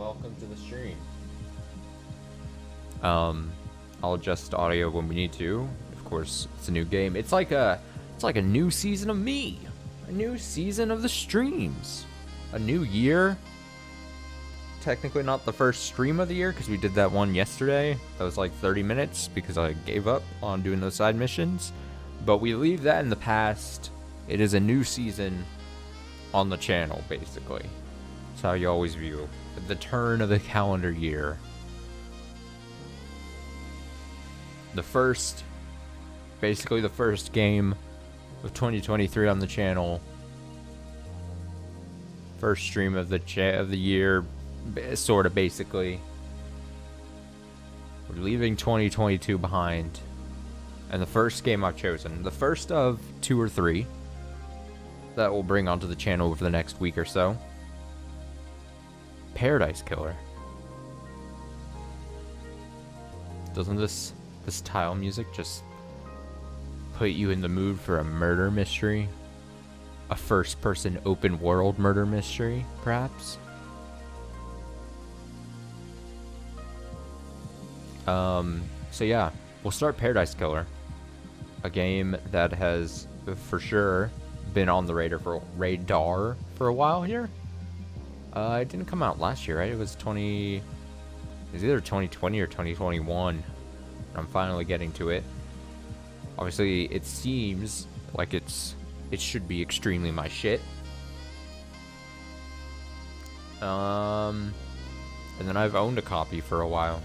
welcome to the stream. I'll adjust audio when we need to. Of course, it's a new game. It's like a new season of me. A new season of the streams. A new year. Technically not the first stream of the year because we did that one yesterday. That was like 30 minutes because I gave up on doing those side missions. But we leave that in the past. It is a new season on the channel, basically. That's how you always view the turn of the calendar year. Basically the first game of 2023 on the channel. First stream of the year, sort of, basically. We're leaving 2022 behind. And the first game I've chosen, the first of 2 or 3 that we'll bring onto the channel over the next week or so. Paradise Killer. Doesn't this tile music just put you in the mood for a murder mystery? A first-person open-world murder mystery, perhaps? So yeah, we'll start Paradise Killer. A game that has, for sure, been on the radar for a while here. It didn't come out last year, right? It was either 2020 or 2021. I'm finally getting to it. Obviously, it seems like it should be extremely my shit. And then I've owned a copy for a while.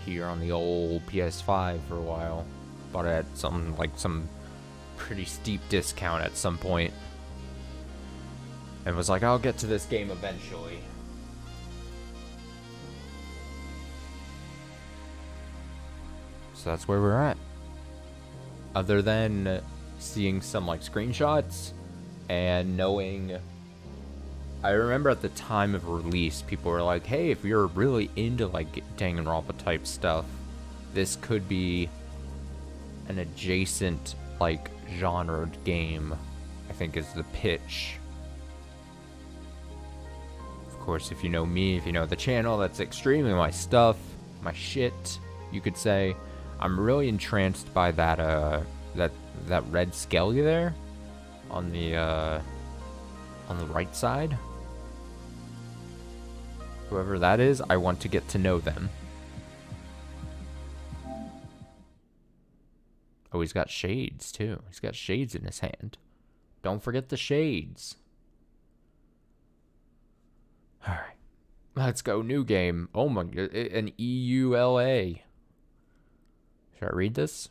Here on the old PS5 for a while. Bought it at some pretty steep discount at some point. And was like, I'll get to this game eventually. So that's where we're at. Other than seeing some screenshots and knowing, I remember at the time of release, people were like, hey, if you're really into Danganronpa type stuff, this could be an adjacent genre game, I think is the pitch. Of course, if you know me, if you know the channel, that's extremely my stuff, my shit, you could say. I'm really entranced by that red skelly there on the right side. Whoever that is, I want to get to know them. Oh, he's got shades too. He's got shades in his hand. Don't forget the shades. Alright. Let's go. New game. Oh my god. An EULA. Should I read this?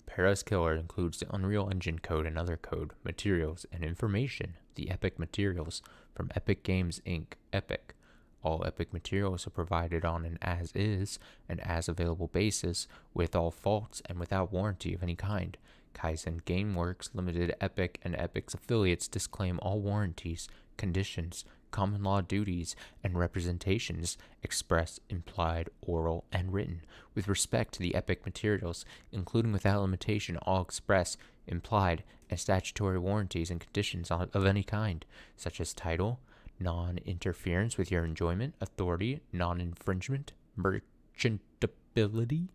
Paradise Killer includes the Unreal Engine code and other code, materials, and information. The Epic materials from Epic Games Inc. Epic. All Epic materials are provided on an as-is and as-available basis, with all faults and without warranty of any kind. Kaizen Gameworks Limited, Epic, and Epic's affiliates disclaim all warranties, conditions, common law duties, and representations, express, implied, oral, and written, with respect to the Epic materials, including without limitation all express, implied, and statutory warranties and conditions of any kind, such as title, non-interference with your enjoyment, authority, non-infringement, merchantability,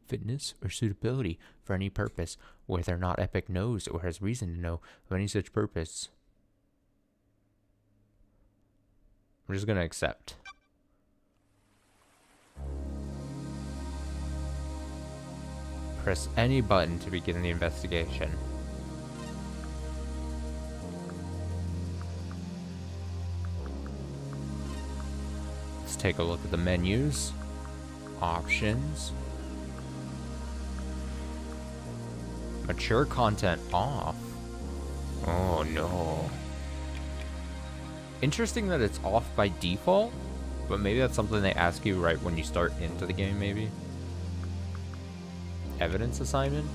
fitness, or suitability for any purpose, whether or not Epic knows or has reason to know of any such purpose. I'm just gonna accept. Press any button to begin the investigation. Let's take a look at the menus. Options. Mature content off. Oh no. Interesting that it's off by default, but maybe that's something they ask you right when you start into the game, maybe. Evidence assignment?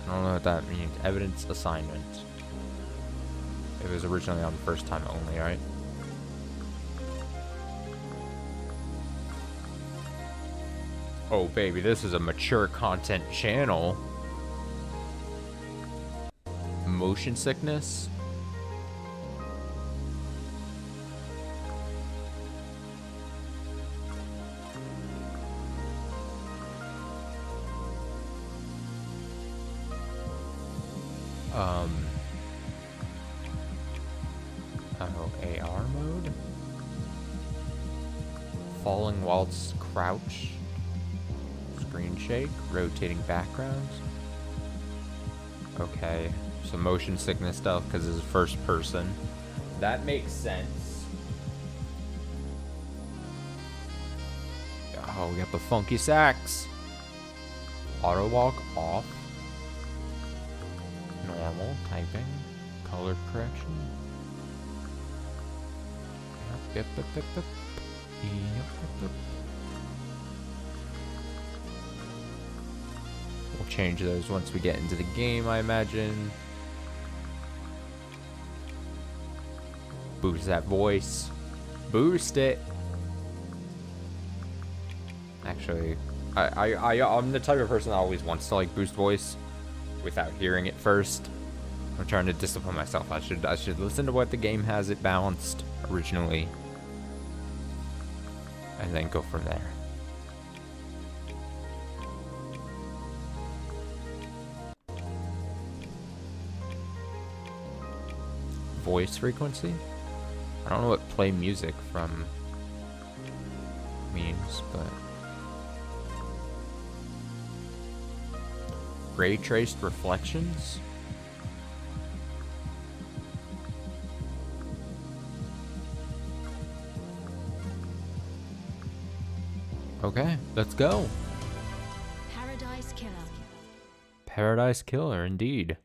I don't know what that means. Evidence assignment. It was originally on the first time only, right? Oh baby, this is a mature content channel. Motion sickness? Oh, AR mode? Falling whilst crouch. Screen shake. Rotating backgrounds. Okay. So motion sickness stuff because it's first person. That makes sense. Oh, we got the funky sax. Auto walk off. Normal typing. Color correction. Yep. We'll change those once we get into the game, I imagine. Boost that voice. Boost it. Actually, I'm the type of person that always wants to like boost voice without hearing it first. I'm trying to discipline myself. I should listen to what the game has it balanced originally, and then go from there. Voice frequency? I don't know what play music from means, but ray traced reflections? Okay, let's go. Paradise Killer. Paradise Killer, indeed.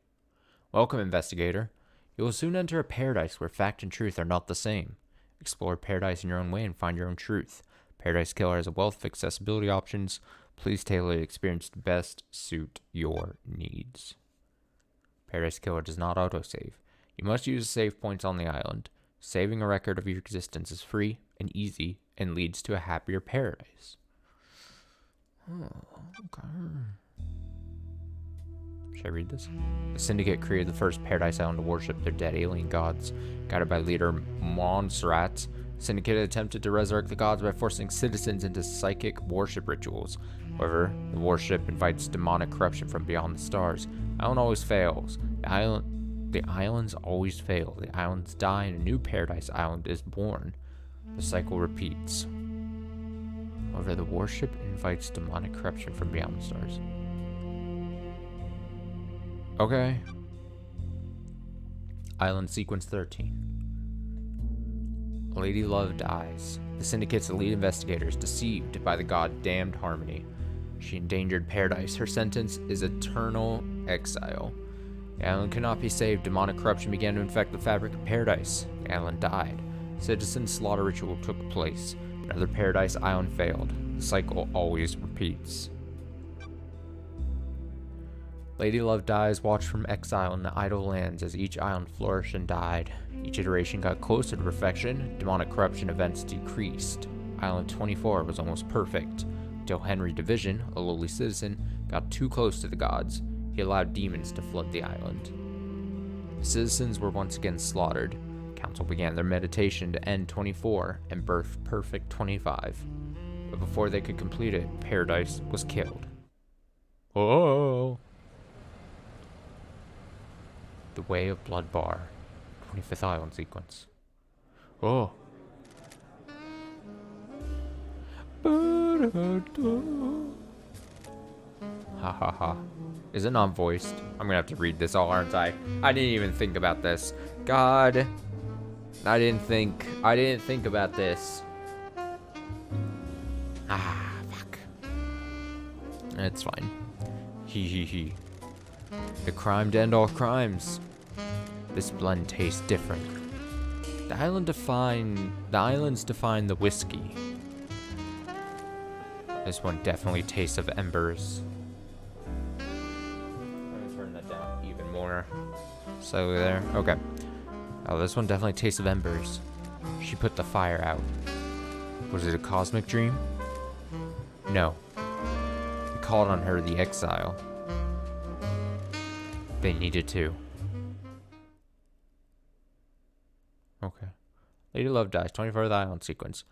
Welcome, investigator. You will soon enter a paradise where fact and truth are not the same. Explore paradise in your own way and find your own truth. Paradise Killer has a wealth of accessibility options. Please tailor the experience to best suit your needs. Paradise Killer does not autosave. You must use save points on the island. Saving a record of your existence is free and easy and leads to a happier paradise. Oh, okay. Should I read this? The Syndicate created the first Paradise Island to worship their dead alien gods. Guided by leader Montserrat, the Syndicate attempted to resurrect the gods by forcing citizens into psychic worship rituals. However, the worship invites demonic corruption from beyond the stars. The island always fails. The islands always fail. The islands die and a new Paradise Island is born. The cycle repeats. However, the worship invites demonic corruption from beyond the stars. Okay. Island Sequence 13. Lady Love dies. The Syndicate's elite investigator is deceived by the god Damned Harmony. She endangered paradise. Her sentence is eternal exile. The island could not be saved. Demonic corruption began to infect the fabric of paradise. The island died. Citizen slaughter ritual took place. Another Paradise Island failed. The cycle always repeats. Lady Love dies, watched from exile in the idle lands as each island flourished and died. Each iteration got closer to perfection. Demonic corruption events decreased. Island 24 was almost perfect, until Henry Division, a lowly citizen, got too close to the gods. He allowed demons to flood the island. The citizens were once again slaughtered. Council began their meditation to end 24 and birth perfect 25. But before they could complete it, Paradise was killed. Oh! The Way of Blood Bar, 25th Island Sequence. Oh! Ha ha ha. Is it not voiced? I'm gonna have to read this all, aren't I? I didn't even think about this. God. I didn't think about this. Ah, fuck. It's fine. Hee hee hee. The crime to end all crimes. This blend tastes different. The islands define the whiskey. This one definitely tastes of embers. Let me turn that down even more. Slightly there. Okay. Oh, this one definitely tastes of embers. She put the fire out. Was it a cosmic dream? No. It called on her the exile. They needed to. Okay. Lady Love dies, 24th Island Sequence.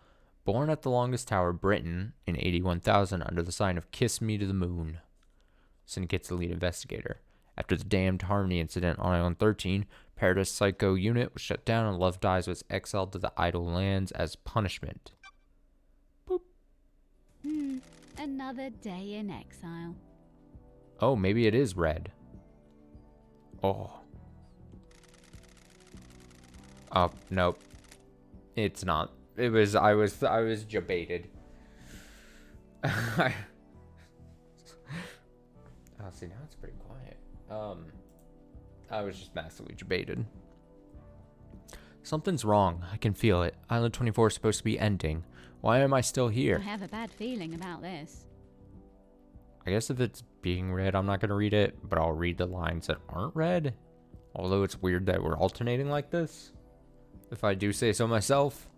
Born at the longest tower, Britain, in 81,000 under the sign of Kiss Me to the Moon. Syndicate's the lead investigator. After the damned Harmony incident on Island 13, Paradise Psycho unit was shut down and Love Dies was exiled to the Idle Lands as punishment. Boop. Another day in exile. Oh, maybe it is red. Oh. Oh, nope. It's not. I was jebaited. Oh, see, now it's pretty quiet. I was just massively jebaited. Something's wrong. I can feel it. Island 24 is supposed to be ending. Why am I still here? I have a bad feeling about this. I guess if it's being read, I'm not going to read it, but I'll read the lines that aren't read. Although it's weird that we're alternating like this, if I do say so myself.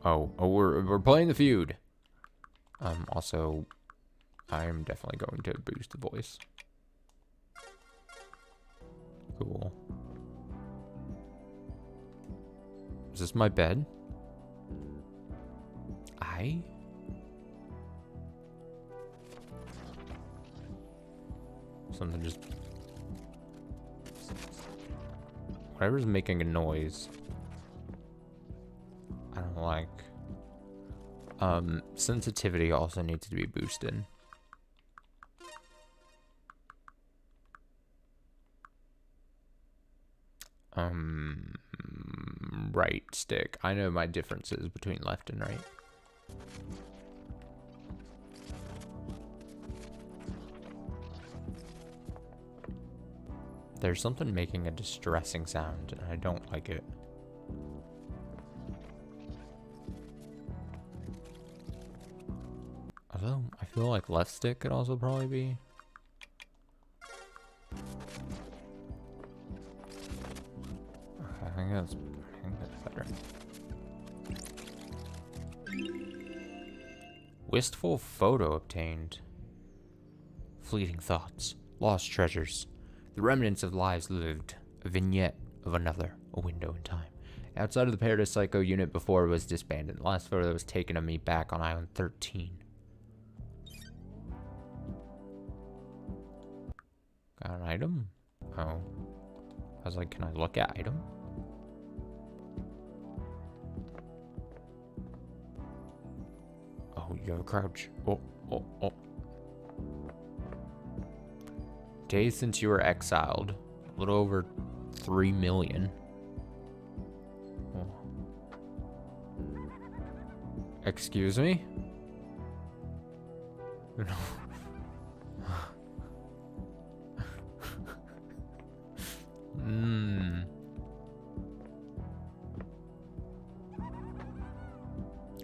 Oh, we're playing the feud. Also, I am definitely going to boost the voice. Cool. Is this my bed? Something just... Whatever's making a noise, I don't like. Sensitivity also needs to be boosted. Right stick. I know my differences between left and right. There's something making a distressing sound, and I don't like it. Although, I feel like left stick could also probably be. Okay, I think that's better. Wistful photo obtained. Fleeting thoughts. Lost treasures. The remnants of lives lived. A vignette of another. A window in time. Outside of the Paradise Psycho unit before it was disbanded. The last photo that was taken of me back on Island 13. Got an item? Oh. I was like, can I look at item? Oh, you have a crouch. Oh. Days since you were exiled. A little over 3 million. Oh. Excuse me?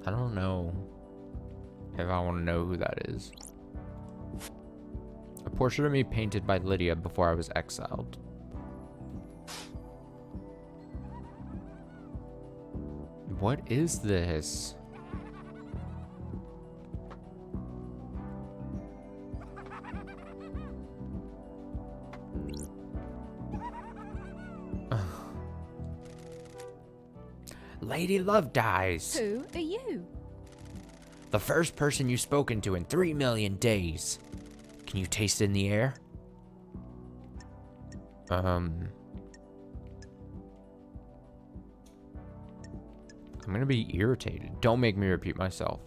I don't know if I want to know who that is. A portrait of me painted by Lydia before I was exiled. What is this? Lady Love Dies. Who are you? The first person you've spoken to in 3 million days. Can you taste it in the air? I'm gonna be irritated. Don't make me repeat myself.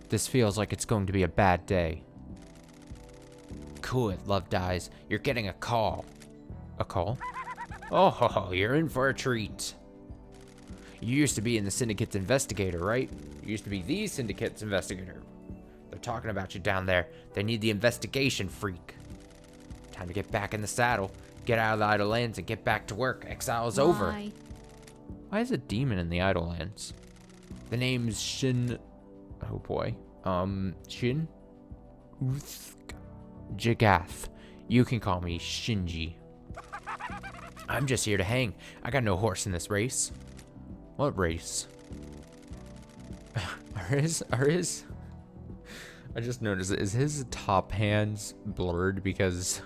This feels like it's going to be a bad day. Cool it, Love Dies. You're getting a call. A call? Oh, you're in for a treat. You used to be in the Syndicate's investigator, right? You used to be the Syndicate's investigator. They're talking about you down there. They need the investigation freak. Time to get back in the saddle, get out of the Idle Lands, and get back to work. Exile is over. Why is a demon in the Idle Lands? The name's Shin... Oh boy. Shin? Uthk Jagath. You can call me Shinji. I'm just here to hang. I got no horse in this race. What race? Are his... I just noticed, is his top hands blurred because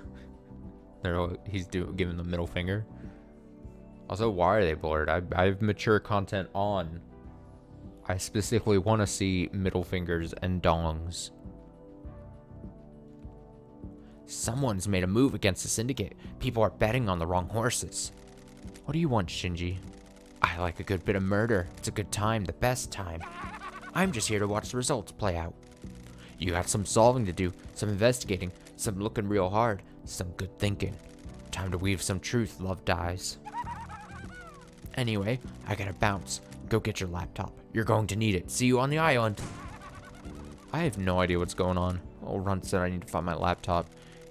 he's giving the middle finger? Also, why are they blurred? I have mature content on. I specifically want to see middle fingers and dongs. Someone's made a move against the syndicate. People are betting on the wrong horses. What do you want, Shinji? I like a good bit of murder. It's a good time, the best time. I'm just here to watch the results play out. You got some solving to do, some investigating, some looking real hard, some good thinking. Time to weave some truth, Love Dies. Anyway, I gotta bounce. Go get your laptop. You're going to need it. See you on the island. I have no idea what's going on. Old Runt said I need to find my laptop.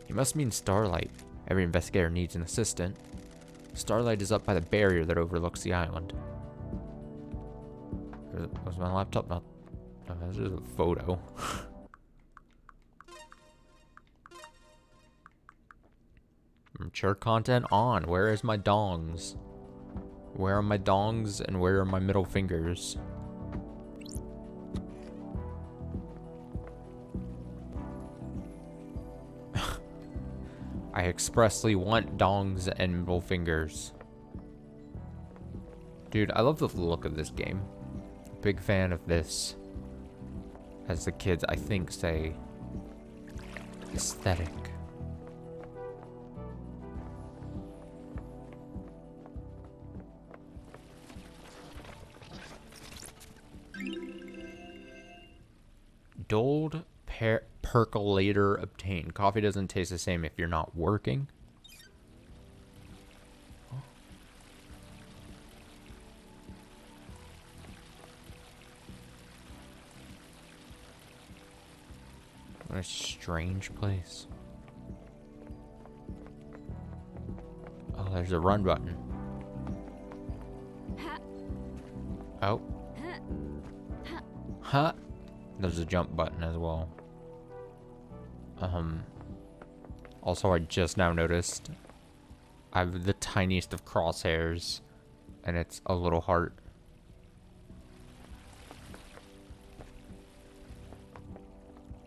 He must mean Starlight. Every investigator needs an assistant. Starlight is up by the barrier that overlooks the island. Was my laptop not? No, this is a photo. Mature content on. Where is my dongs? Where are my dongs and where are my middle fingers? I expressly want dongs and middle fingers. Dude, I love the look of this game. Big fan of this. As the kids, I think, say, aesthetic. Dulled percolator obtained. Coffee doesn't taste the same if you're not working. What a strange place. Oh, there's a run button. Oh. Huh. There's a jump button as well. Also, I just now noticed I have the tiniest of crosshairs, and it's a little heart.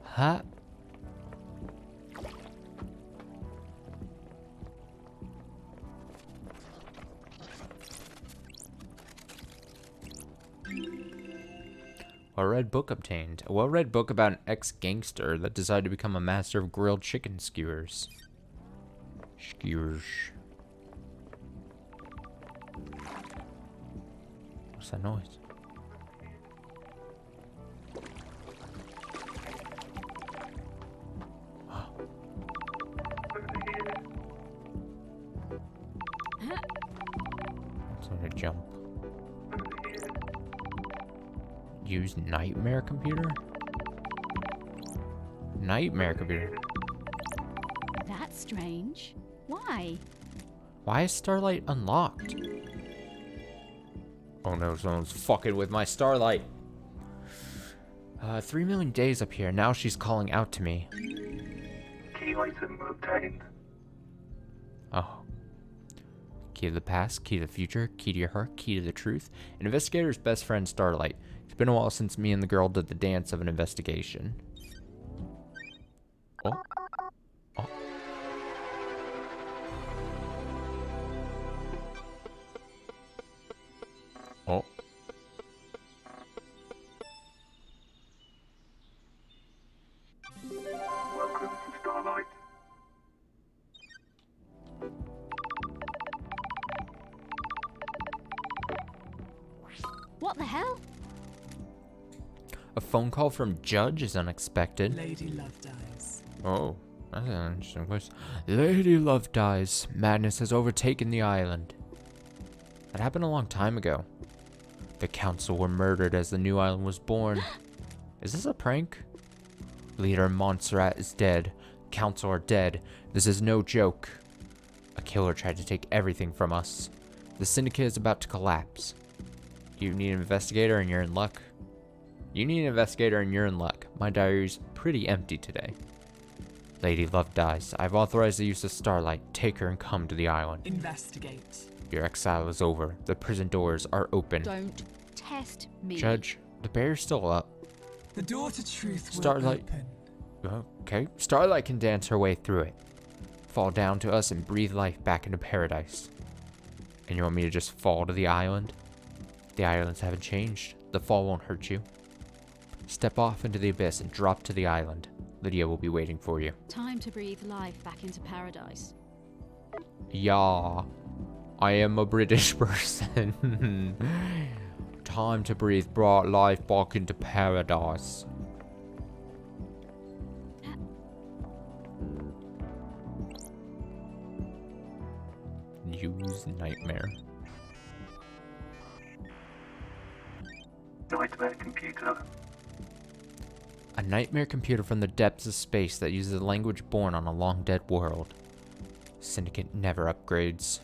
Huh? A red book obtained. A well-read book about an ex-gangster that decided to become a master of grilled chicken skewers. Skewers. What's that noise? It's gonna jump. Use nightmare computer? Nightmare computer. That's strange. Why? Why is Starlight unlocked? Oh no, someone's fucking with my Starlight. 3 million days up here. Now she's calling out to me. Key item obtained. Oh. Key to the past, key to the future, key to your heart, key to the truth. An investigator's best friend, Starlight. It's been a while since me and the girl did the dance of an investigation. Oh. Oh. Oh. Welcome to Starlight. What the hell? A phone call from Judge is unexpected. Lady Love dies. Oh, that's an interesting question. Lady Love dies. Madness has overtaken the island. That happened a long time ago. The council were murdered as the new island was born. Is this a prank? Leader Montserrat is dead. Council are dead. This is no joke. A killer tried to take everything from us. The syndicate is about to collapse. You need an investigator and you're in luck. You need an investigator and you're in luck. My diary's pretty empty today. Lady Love dies. I've authorized the use of Starlight. Take her and come to the island. Investigate. Your exile is over. The prison doors are open. Don't test me. Judge, the barrier's still up. The door to truth will Starlight. open. Okay. Starlight can dance her way through it. Fall down to us and breathe life back into paradise. And you want me to just fall to the island? The islands haven't changed. The fall won't hurt you. Step off into the abyss and drop to the island. Lydia will be waiting for you. Time to breathe life back into paradise. Yeah, I am a British person. Time to breathe bright life back into paradise. Use nightmare. Nightmare computer. A nightmare computer from the depths of space that uses a language born on a long-dead world. Syndicate never upgrades.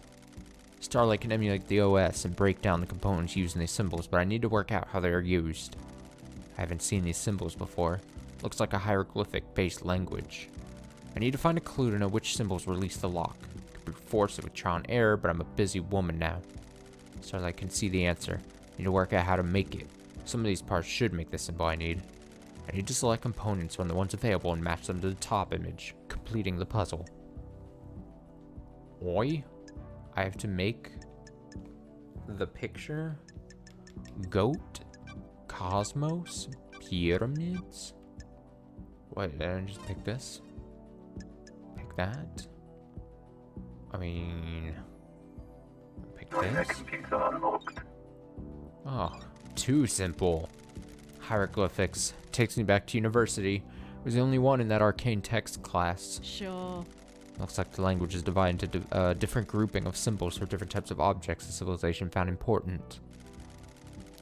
Starlight can emulate the OS and break down the components using these symbols, but I need to work out how they are used. I haven't seen these symbols before. Looks like a hieroglyphic-based language. I need to find a clue to know which symbols release the lock. Could brute force it with trial and error, but I'm a busy woman now. Starlight can see the answer. Need to work out how to make it. Some of these parts should make the symbol I need. I need to select components from the ones available and match them to the top image, completing the puzzle. Oi? I have to make the picture, goat, cosmos, pyramids. What, did I just pick this? Pick that? I mean, pick Nightmare this? computer unlocked. Oh, too simple. Hieroglyphics. Takes me back to university. Was the only one in that arcane text class. Sure. Looks like the language is divided into a different grouping of symbols for different types of objects the civilization found important.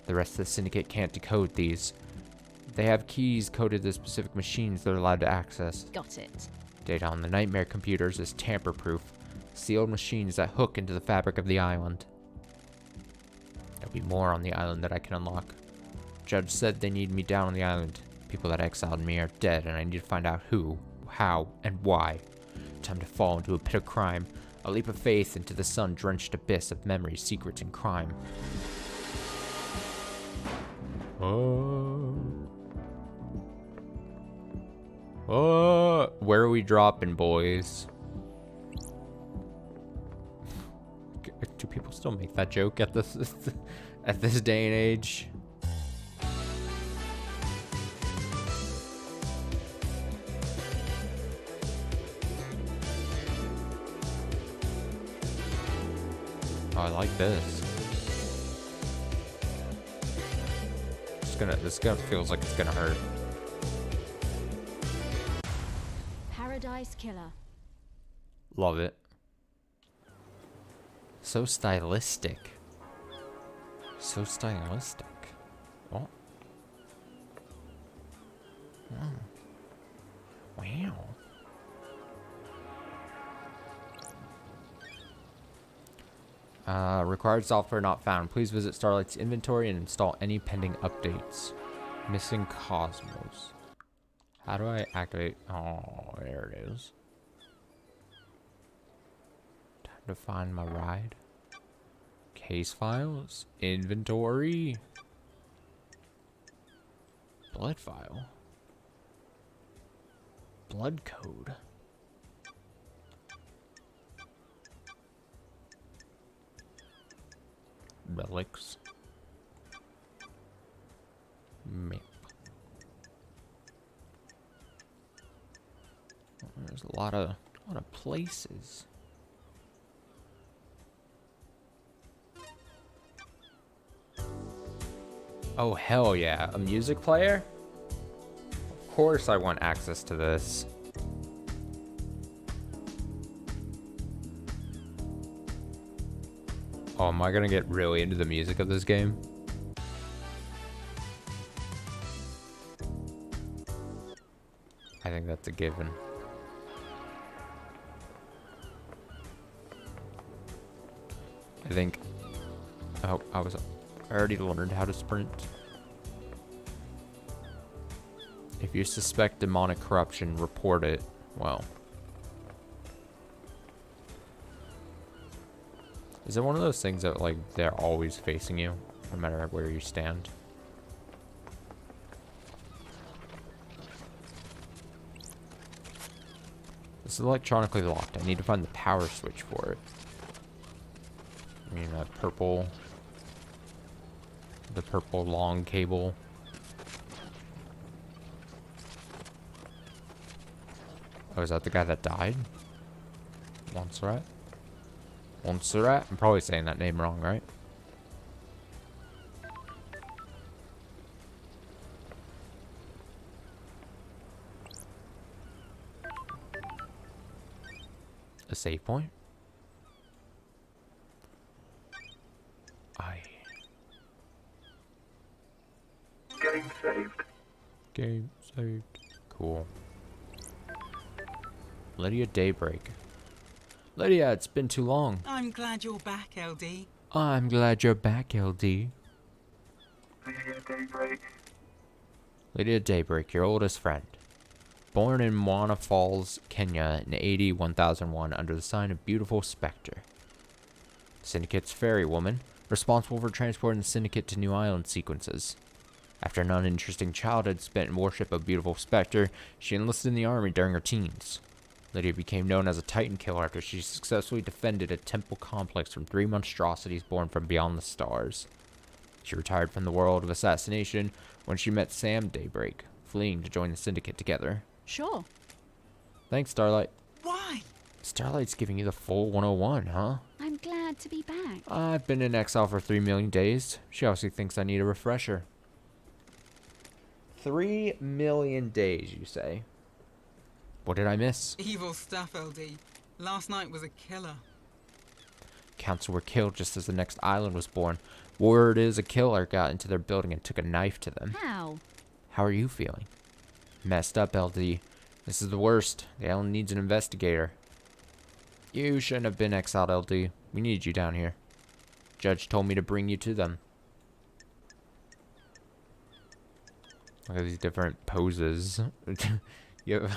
The rest of the syndicate can't decode these. They have keys coded to specific machines they're allowed to access. Got it. Data on the nightmare computers is tamper-proof. Sealed machines that hook into the fabric of the island. There'll be more on the island that I can unlock. Judge said they need me down on the island. People that exiled me are dead, and I need to find out who, how, and why. Time to fall into a pit of crime. A leap of faith into the sun-drenched abyss of memories, secrets, and crime. Oh. Oh. Where are we dropping, boys? Do people still make that joke at this at this day and age? Oh, I like this. This gun feels like it's gonna hurt. Paradise Killer. Love it. So stylistic. So stylistic. Oh. Wow. Required software not found. Please visit Starlight's inventory and install any pending updates. Missing Cosmos. How do I activate? Oh, there it is. Time to find my ride. Case files. Inventory. Blood file. Blood code. Relics. Map. There's a lot of places. Oh hell yeah, a music player? Of course I want access to this. Oh, am I gonna get really into the music of this game? I think that's a given. I think... Oh, I already learned how to sprint. If you suspect demonic corruption, report it. Well. Is it one of those things that, like, they're always facing you, no matter where you stand? This is electronically locked. I need to find the power switch for it. I mean, the purple long cable. Oh, is that the guy that died? Montserrat? Montserrat? I'm probably saying that name wrong, right? A save point? Game saved. Game saved. Cool. Lydia Daybreak. Lydia, it's been too long. I'm glad you're back, LD. I'm glad you're back, LD. Lydia Daybreak. Lydia Daybreak, your oldest friend. Born in Moana Falls, Kenya in AD 1001 under the sign of Beautiful Spectre. Syndicate's ferry woman, responsible for transporting the Syndicate to New Island sequences. After an uninteresting childhood spent in worship of Beautiful Spectre, she enlisted in the army during her teens. Lydia became known as a Titan killer after she successfully defended a temple complex from 3 monstrosities born from beyond the stars. She retired from the world of assassination when she met Sam Daybreak, fleeing to join the Syndicate together. Sure. Thanks, Starlight. Why? Starlight's giving you the full 101, huh? I'm glad to be back. I've been in exile for 3 million days. She obviously thinks I need a refresher. 3 million days, you say? What did I miss? Evil stuff, LD. Last night was a killer. Council were killed just as the next island was born. Word is a killer got into their building and took a knife to them. How? How are you feeling? Messed up, LD. This is the worst. The island needs an investigator. You shouldn't have been exiled, LD. We need you down here. Judge told me to bring you to them. Look at these different poses. you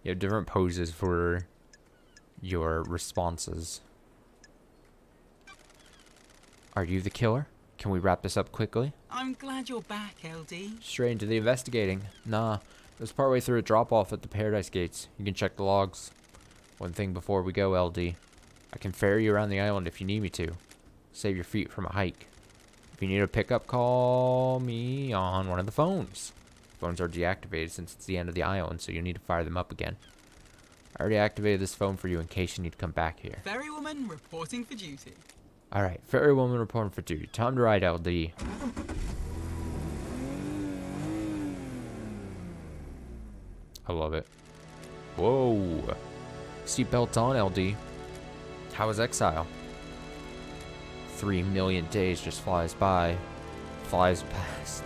have different poses for your responses. Are you the killer? Can we wrap this up quickly? I'm glad you're back, LD. Straight into the investigating. Nah, it was partway through a drop-off at the Paradise Gates. You can check the logs. One thing before we go, LD. I can ferry you around the island if you need me to. Save your feet from a hike. If you need a pickup, call me on one of the phones. Phones are deactivated since it's the end of the island, so you'll need to fire them up again. I already activated this phone for you in case you need to come back here. Ferrywoman reporting for duty. Alright, ferry woman reporting for duty. Time to ride, LD. I love it. Whoa. Seatbelt on, LD. How was exile? 3 million days just flies by. Flies past.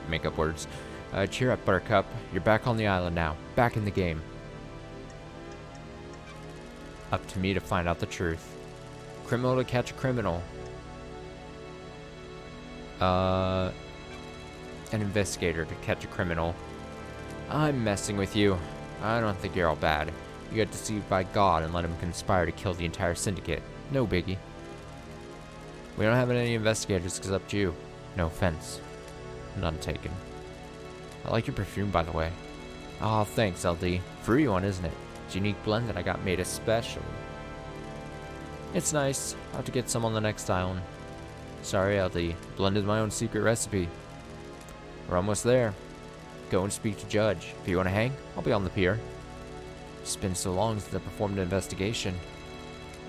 Make up words. Cheer up, Buttercup. You're back on the island now. Back in the game. Up to me to find out the truth. Criminal to catch a criminal. An investigator to catch a criminal. I'm messing with you. I don't think you're all bad. You get deceived by God and let him conspire to kill the entire syndicate. No biggie. We don't have any investigators except you. No offense. None taken. I like your perfume, by the way. Aw, thanks, LD. Fruity one, isn't it? It's a unique blend that I got made especially. It's nice. I'll have to get some on the next island. Sorry, LD. Blended my own secret recipe. We're almost there. Go and speak to Judge. If you want to hang, I'll be on the pier. It's been so long since I performed an investigation.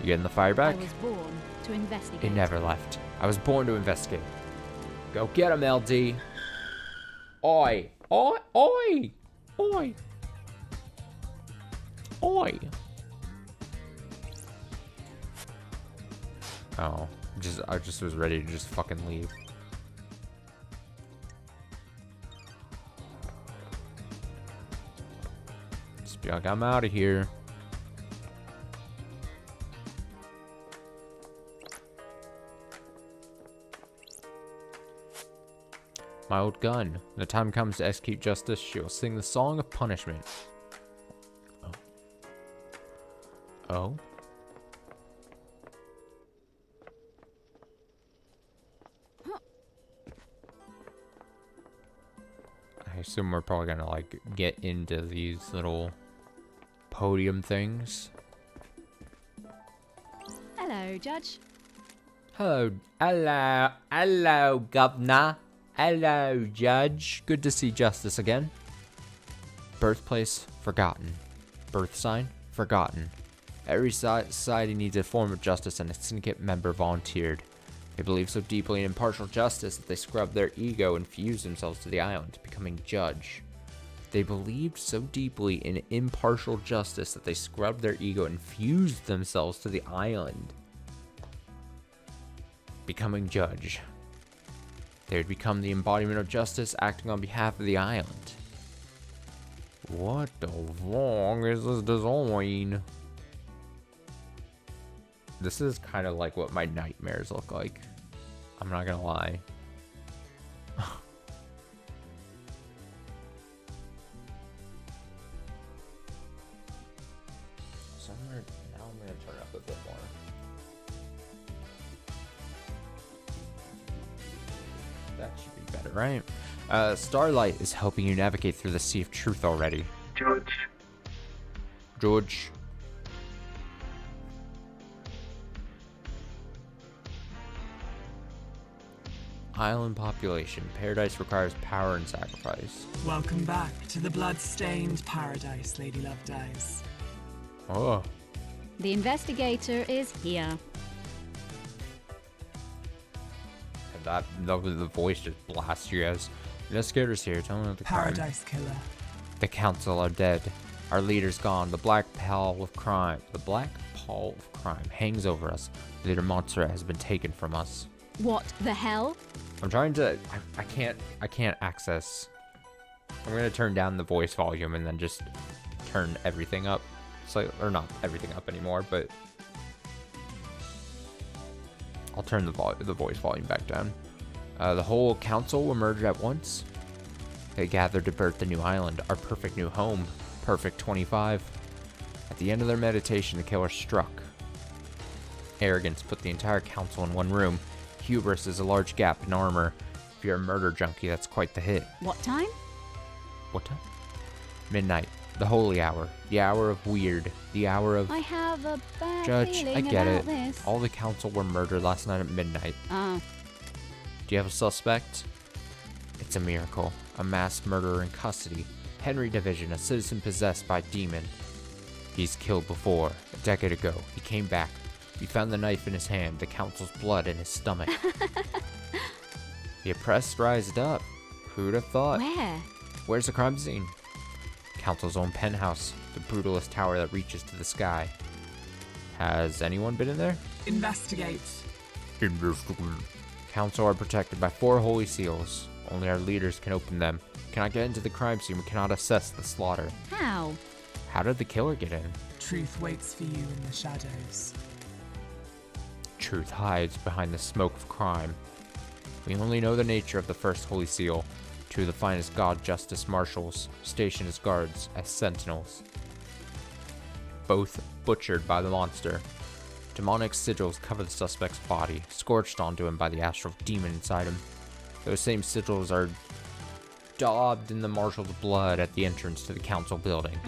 You getting the fire back? I was born to investigate. It never left. I was born to investigate. Go get him, LD. Oi. Oi. Oi. Oi. Oi. Oh. I just was ready to just fucking leave. Just be like, I'm out of here. My old gun. When the time comes to execute justice, she will sing the song of punishment. Oh. Oh? I assume we're probably gonna, like, get into these little podium things. Hello, Judge. Hello, Governor. Hello, Judge. Good to see Justice again. Birthplace forgotten. Birth sign? Forgotten. Every society needs a form of justice, and a syndicate member volunteered. They believe so deeply in impartial justice that they scrubbed their ego and fused themselves to the island, becoming judge. They believed so deeply in impartial justice that they scrubbed their ego and fused themselves to the island, becoming judge. They would become the embodiment of justice, acting on behalf of the island. What the fuck is this design? This is kind of like what my nightmares look like. I'm not gonna lie. Now I'm gonna turn it up a bit more. That should be better, right? Starlight is helping you navigate through the sea of truth already. George. Island population. Paradise requires power and sacrifice. Welcome back to the blood-stained paradise, Lady Lovedays. Oh. The investigator is here. The voice just blasts you guys. Investigators here. Tell me about the crime. Paradise killer. The council are dead. Our leader's gone. The black pall of crime. The black pall of crime hangs over us. Leader Montserrat has been taken from us. What the hell? I'm trying to. I can't access. I'm gonna turn down the voice volume and then just turn everything up. Or not everything up anymore, but I'll turn the voice volume back down. The whole council were murdered at once. They gathered to birth the new island, our perfect new home, Perfect 25. At the end of their meditation, the killer struck. Arrogance put the entire council in one room. Hubris is a large gap in armor. If you're a murder junkie, that's quite the hit. What time? What time? Midnight. The holy hour. The hour of weird. The hour of... I have a bad Judge, feeling I get about it. this. All the council were murdered last night at midnight. Oh. Do you have a suspect? It's a miracle. A mass murderer in custody. Henry Division, a citizen possessed by a demon. He's killed before. A decade ago. He came back. We found the knife in his hand, the council's blood in his stomach. The oppressed rised up. Who'd have thought? Where? Where's the crime scene? Council's own penthouse, the brutalist tower that reaches to the sky. Has anyone been in there? Investigate. Council are protected by 4 holy seals. Only our leaders can open them. We cannot get into the crime scene. We cannot assess the slaughter. How? How did the killer get in? Truth waits for you in the shadows. Truth hides behind the smoke of crime. We only know the nature of the first holy seal. 2 of the finest god justice marshals, stationed as guards, as sentinels. Both butchered by the monster. Demonic sigils cover the suspect's body, scorched onto him by the astral demon inside him. Those same sigils are daubed in the marshal's blood at the entrance to the council building.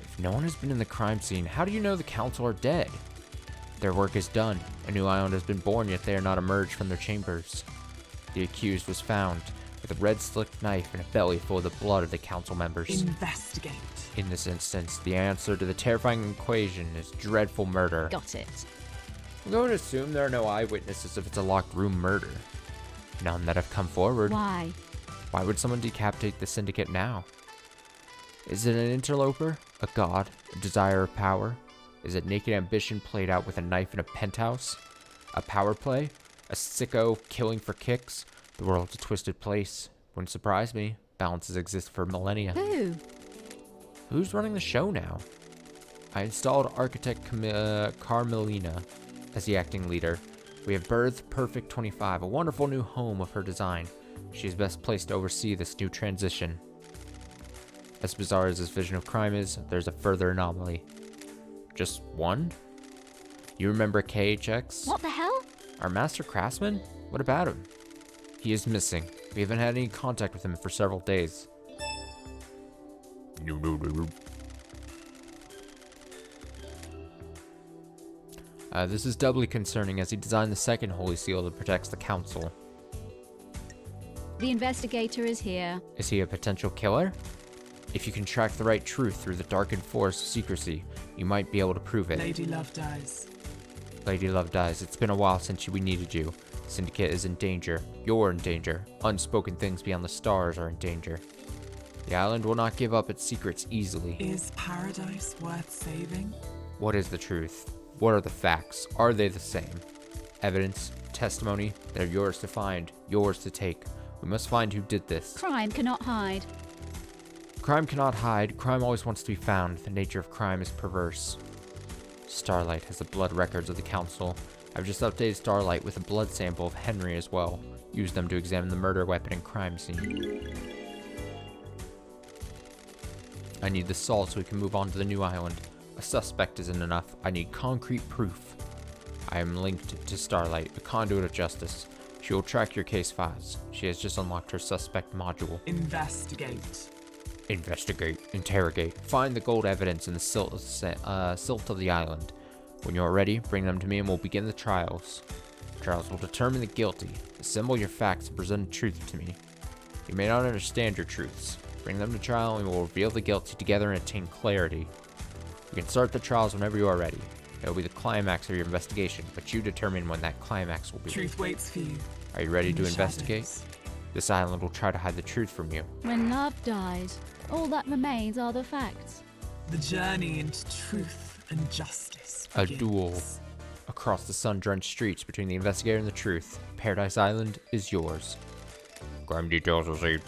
If no one has been in the crime scene, how do you know the council are dead? Their work is done. A new island has been born, yet they are not emerged from their chambers. The accused was found with a red slick knife and a belly full of the blood of the council members. Investigate. In this instance, the answer to the terrifying equation is dreadful murder. Got it. I'm going to assume there are no eyewitnesses if it's a locked room murder. None that have come forward. Why? Why would someone decapitate the syndicate now? Is it an interloper? A god? A desire of power? Is it naked ambition played out with a knife in a penthouse? A power play? A sicko killing for kicks? The world's a twisted place. Wouldn't surprise me. Balances exist for millennia. Who? Who's running the show now? I installed architect Carmelina as the acting leader. We have birthed Perfect 25, a wonderful new home of her design. She is best placed to oversee this new transition. As bizarre as this vision of crime is, there's a further anomaly. Just one? You remember KHX? What the hell? Our master craftsman? What about him? He is missing. We haven't had any contact with him for several days. This is doubly concerning as he designed the second holy seal that protects the council. The investigator is here. Is he a potential killer? If you can track the right truth through the darkened forest of secrecy, you might be able to prove it. Lady Love dies. Lady Love dies. It's been a while since we needed you. Syndicate is in danger. You're in danger. Unspoken things beyond the stars are in danger. The island will not give up its secrets easily. Is paradise worth saving? What is the truth? What are the facts? Are they the same? Evidence, testimony, they're yours to find, yours to take. We must find who did this. Crime cannot hide. Crime cannot hide. Crime always wants to be found. The nature of crime is perverse. Starlight has the blood records of the council. I've just updated Starlight with a blood sample of Henry as well. Use them to examine the murder weapon and crime scene. I need the salt so we can move on to the new island. A suspect isn't enough. I need concrete proof. I am linked to Starlight, a conduit of justice. She will track your case files. She has just unlocked her suspect module. Investigate. Investigate. Interrogate. Find the gold evidence in the silt of the island. When you are ready, bring them to me and we'll begin the trials. Trials will determine the guilty. Assemble your facts and present the truth to me. You may not understand your truths. Bring them to trial and we will reveal the guilty together and attain clarity. You can start the trials whenever you are ready. It will be the climax of your investigation, but you determine when that climax will be. Truth waits for you. Are you ready in to the investigate? shadows. This island will try to hide the truth from you. When love dies, all that remains are the facts. The journey into truth and justice A begins. duel. Across the sun-drenched streets between the investigator and the truth, Paradise Island is yours. Crime details received.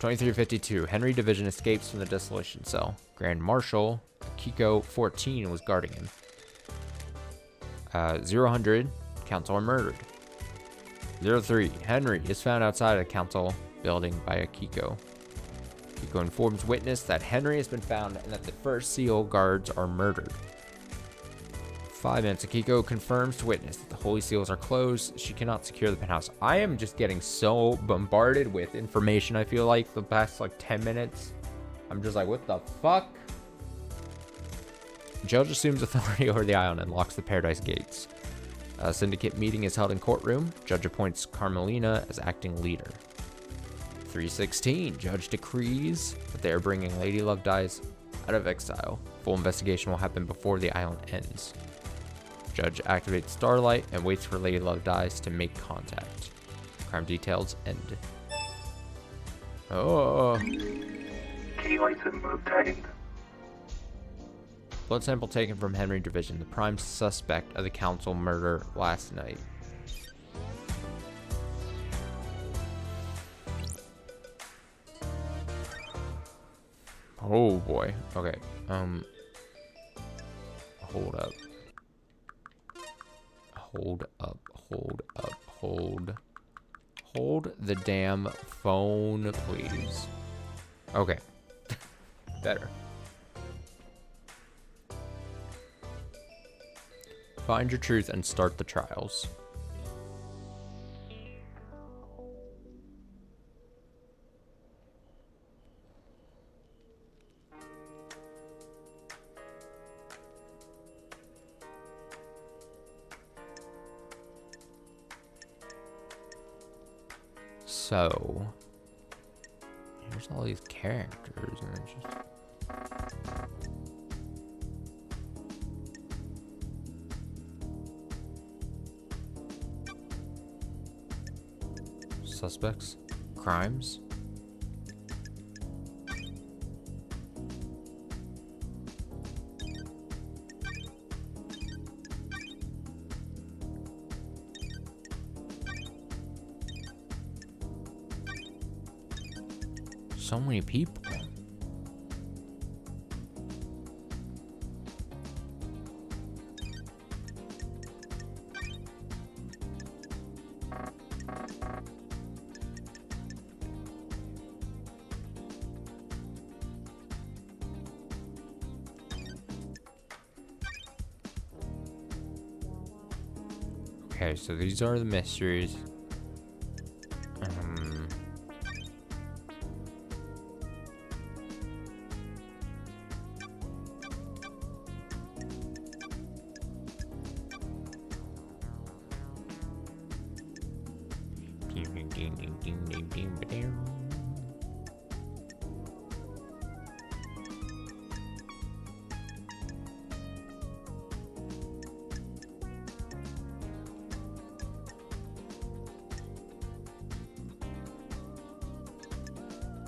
2352. Henry Division escapes from the desolation cell. Grand Marshal Kiko 14 was guarding him. 000. Council are murdered. 03. Henry is found outside of the council building by Akiko. Akiko informs witness that Henry has been found and that the first seal guards are murdered. 5 minutes. Akiko confirms to witness that the holy seals are closed. She cannot secure the penthouse. I am just getting so bombarded with information, I feel like, the past, 10 minutes. I'm just like, what the fuck? Judge assumes authority over the island and locks the paradise gates. A syndicate meeting is held in courtroom. Judge appoints Carmelina as acting leader. 316. Judge decrees that they are bringing Lady Love Dies out of exile. Full investigation will happen before the island ends. Judge activates Starlight and waits for Lady Love Dies to make contact. Crime details end. Oh. Key item obtained. Blood sample taken from Henry Division, the prime suspect of the council murder last night. Oh boy. Okay. Hold up. Hold the damn phone, please. Okay. Better. Find your truth and start the trials. So, here's all these characters, and it's just... Suspects, crimes. So many people. Okay, so these are the mysteries.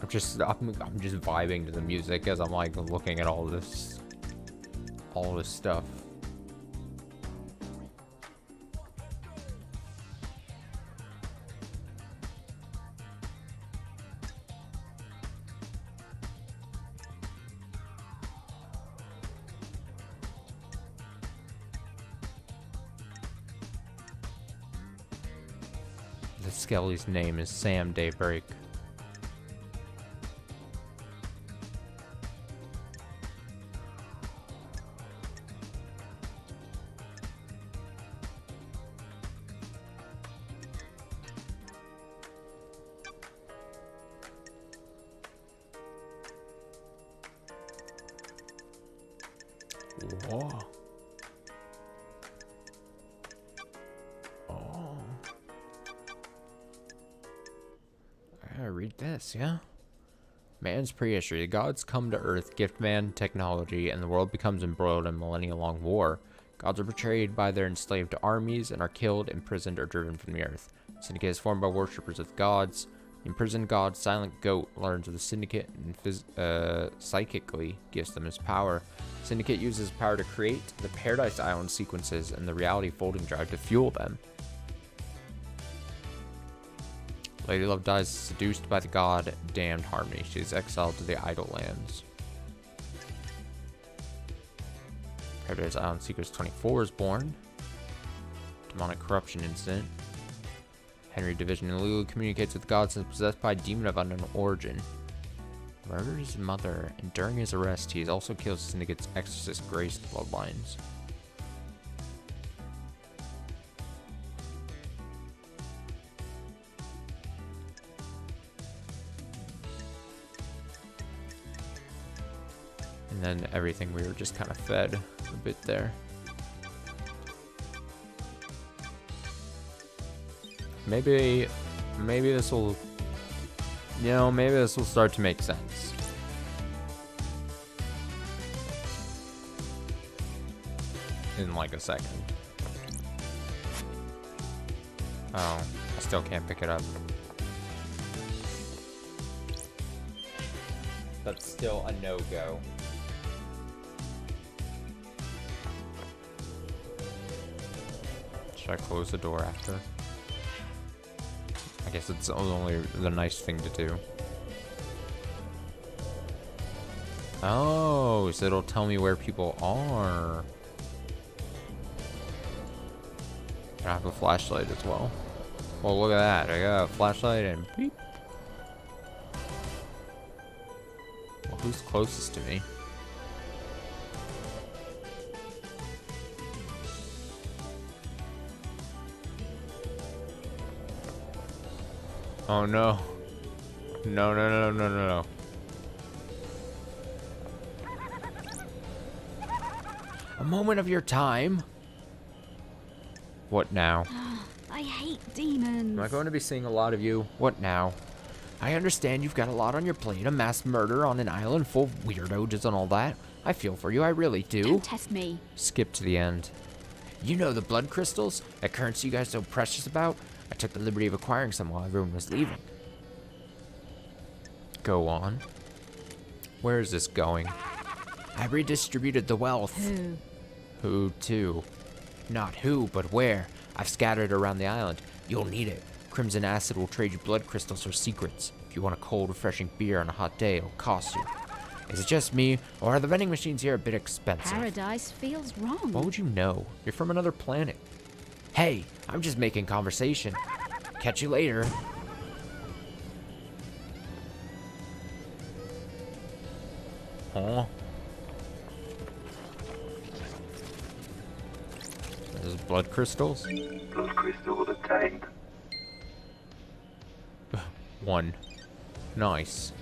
I'm just vibing to the music as I'm like looking at all this stuff. The Skelly's name is Sam Daybreak. Whoa. Oh. I gotta read this, yeah? Man's prehistory. The gods come to Earth, gift man technology, and the world becomes embroiled in millennia-long war. Gods are betrayed by their enslaved armies and are killed, imprisoned, or driven from the Earth. Syndicate is formed by worshippers of gods. The imprisoned god, Silent Goat, learns of the Syndicate and psychically gives them his power. Syndicate uses power to create the Paradise Island sequences and the reality folding drive to fuel them. Lady Love dies seduced by the god Damned Harmony. She is exiled to the Idle Lands. Paradise Island Secrets 24 is born. Demonic corruption incident. Henry Division and Lulu communicates with gods and is possessed by a demon of unknown origin. Murders his mother, and during his arrest, he also kills Syndicate's exorcist Grace bloodlines. And then everything we were just kind of fed a bit there. Maybe this will, maybe this will start to make sense. In like a second. Oh, I still can't pick it up. That's still a no-go. Should I close the door after? I guess it's only the nice thing to do. Oh, so it'll tell me where people are. I have a flashlight as well. Well, look at that. I got a flashlight and beep. Well, who's closest to me? Oh no. No. A moment of your time. What now? I hate demons. Am I going to be seeing a lot of you? What now? I understand you've got a lot on your plate, a mass murder on an island full of weirdos and all that. I feel for you, I really do. Don't test me. Skip to the end. You know the blood crystals? That currency you guys so precious about? I took the liberty of acquiring some while everyone was leaving. Go on. Where is this going? I redistributed the wealth. Who? Who to? Not who, but where. I've scattered around the island. You'll need it. Crimson Acid will trade you blood crystals or secrets. If you want a cold, refreshing beer on a hot day, it'll cost you. Is it just me, or are the vending machines here a bit expensive? Paradise feels wrong. What would you know? You're from another planet. Hey, I'm just making conversation. Catch you later. Huh? There's blood crystals? Blood crystal obtained. 1. Nice.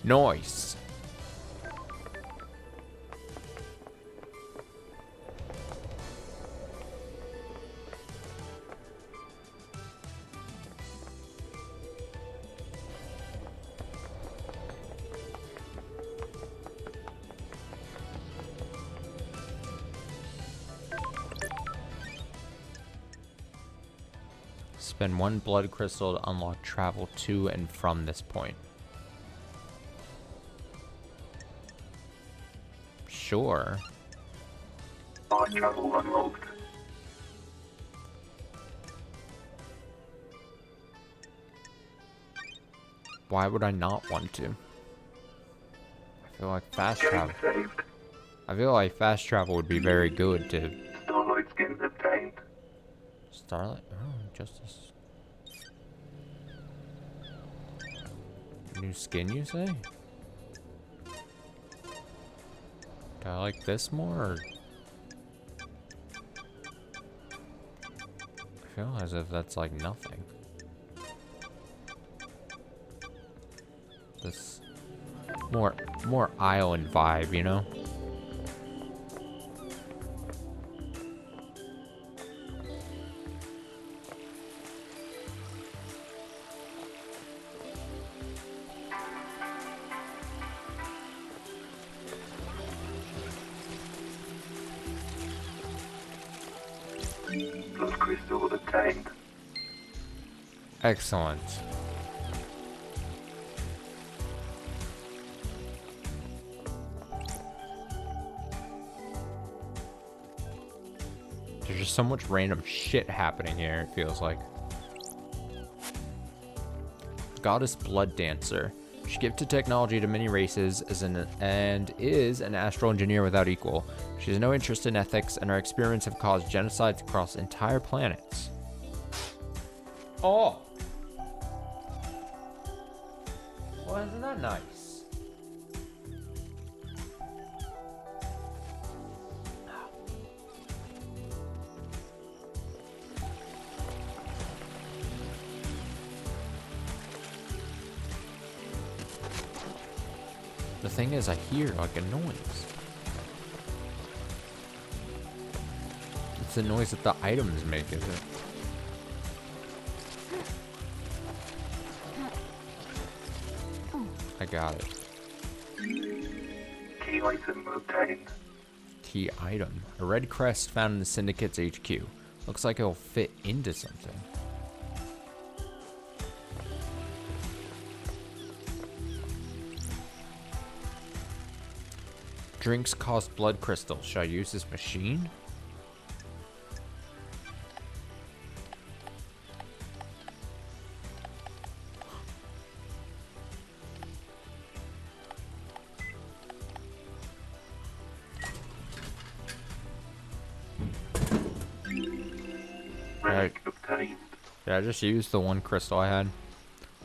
Nice. Spend 1 blood crystal to unlock travel to and from this point. Sure. Fast travel unlocked. Why would I not want to? I feel like fast Game travel. saved. I feel like fast travel would be very good to Starlight skins obtained. Starlight. Oh, justice. New skin, you say? Do I like this more? Or... I feel as if that's like nothing. This more island vibe, you know? Blood crystal obtained. Excellent. There's just so much random shit happening here, it feels like. Goddess Blood Dancer. She gifted technology to many races and is an astral engineer without equal. She has no interest in ethics, and her experiments have caused genocides across entire planets. Oh! Well, isn't that nice? The thing is, I hear like a noise. It's the noise that the items make, is it? I got it. Key item obtained. Key item. A red crest found in the Syndicate's HQ. Looks like it'll fit into something. Drinks cost blood crystals. Should I use this machine? Rank obtained. Did I just use the 1 crystal I had?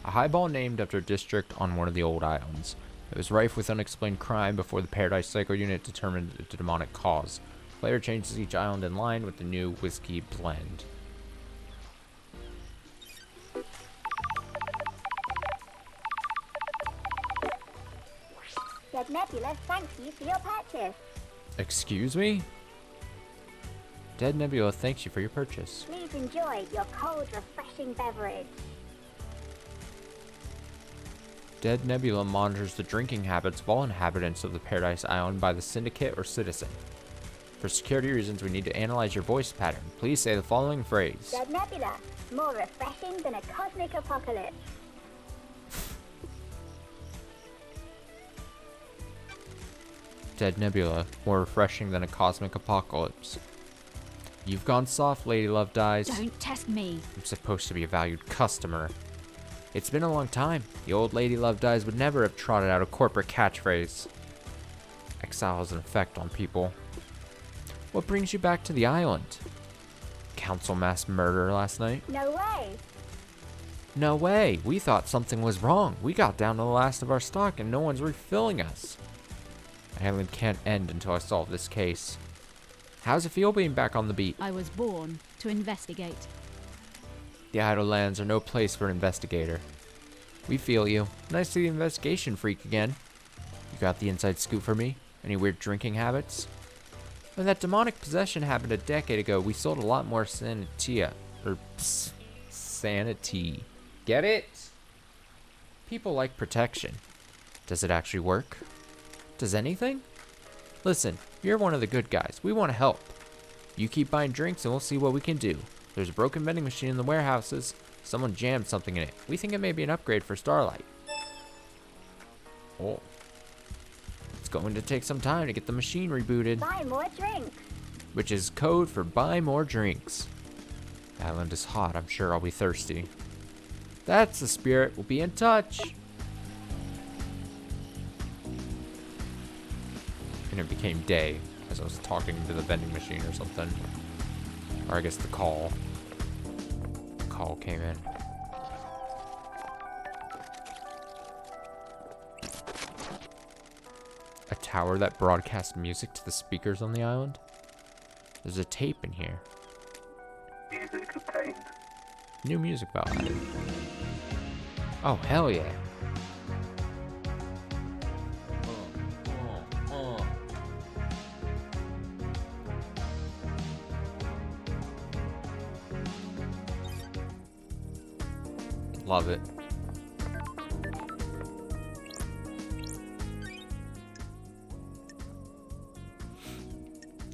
A highball named after a district on one of the old islands. It was rife with unexplained crime before the Paradise Cycle unit determined the demonic cause. Player changes each island in line with the new whiskey blend. Dead Nebula, thank you for your purchase. Excuse me? Dead Nebula thanks you for your purchase. Please enjoy your cold, refreshing beverage. Dead Nebula monitors the drinking habits of all inhabitants of the Paradise Island by the Syndicate or Citizen. For security reasons, we need to analyze your voice pattern. Please say the following phrase. Dead Nebula, more refreshing than a cosmic apocalypse. Dead Nebula, more refreshing than a cosmic apocalypse. You've gone soft, Lady Love Dies. Don't test me. I'm supposed to be a valued customer. It's been a long time. The old Lady Love Dies would never have trotted out a corporate catchphrase. Exile has an effect on people. What brings you back to the island? Council mass murder last night? No way. No way. We thought something was wrong. We got down to the last of our stock and no one's refilling us. My island can't end until I solve this case. How's it feel being back on the beat? I was born to investigate. The idle lands are no place for an investigator. We feel you. Nice to see the investigation freak again. You got the inside scoop for me? Any weird drinking habits? When that demonic possession happened a decade ago, we sold a lot more sanitia. Sanity. Get it? People like protection. Does it actually work? Does anything? Listen, you're one of the good guys. We want to help. You keep buying drinks and we'll see what we can do. There's a broken vending machine in the warehouses. Someone jammed something in it. We think it may be an upgrade for Starlight. Oh. It's going to take some time to get the machine rebooted. Buy more drinks. Which is code for buy more drinks. The island is hot. I'm sure I'll be thirsty. That's the spirit. We'll be in touch. And it became day as I was talking to the vending machine or something. Or I guess the call. The call came in. A tower that broadcasts music to the speakers on the island? There's a tape in here. Music obtained. New music ballad. Oh, hell yeah. Love it.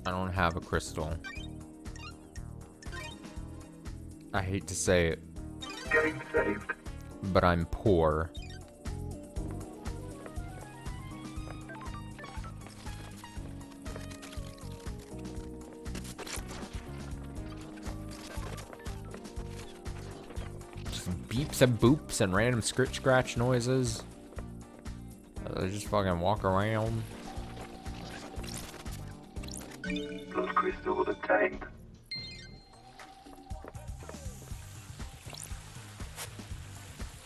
I don't have a crystal. I hate to say it, Game saved. but I'm poor. Just beeps and boops and random scratch noises. They just fucking walk around. Blood crystal obtained.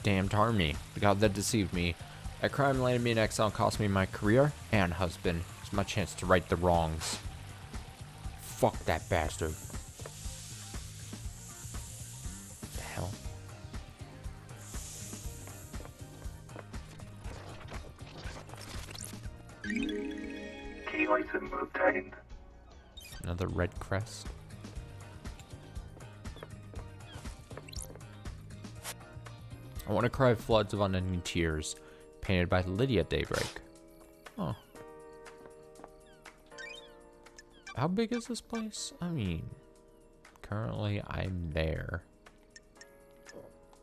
Damn Tarmy, the god that deceived me. That crime landed me in exile, cost me my career and husband. It's my chance to right the wrongs. Fuck that bastard. The hell? Key item obtained. Another red crest. I want to cry floods of unending tears, painted by Lydia Daybreak. Oh. How big is this place? I mean, currently I'm there.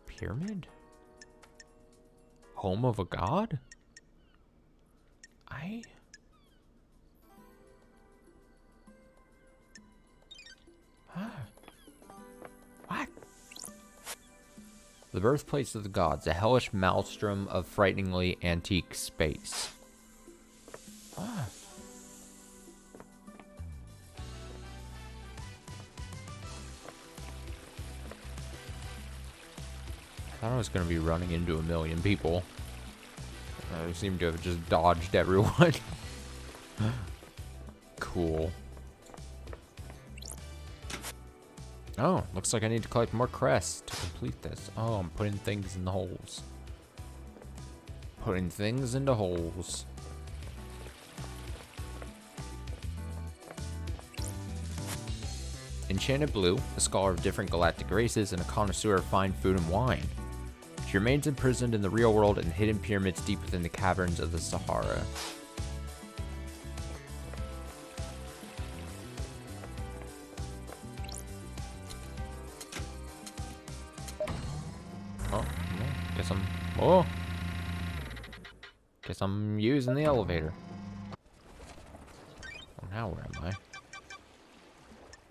Pyramid? Home of a god? What? The birthplace of the gods, a hellish maelstrom of frighteningly antique space. Ah. I thought I was going to be running into 1,000,000 people. I seem to have just dodged everyone. Cool. Oh, looks like I need to collect more crests to complete this. Oh, I'm putting things in the holes. Putting things into holes. Enchanted Blue, a scholar of different galactic races and a connoisseur of fine food and wine. She remains imprisoned in the real world in hidden pyramids deep within the caverns of the Sahara. Oh, guess I'm using the elevator. Oh, now where am I?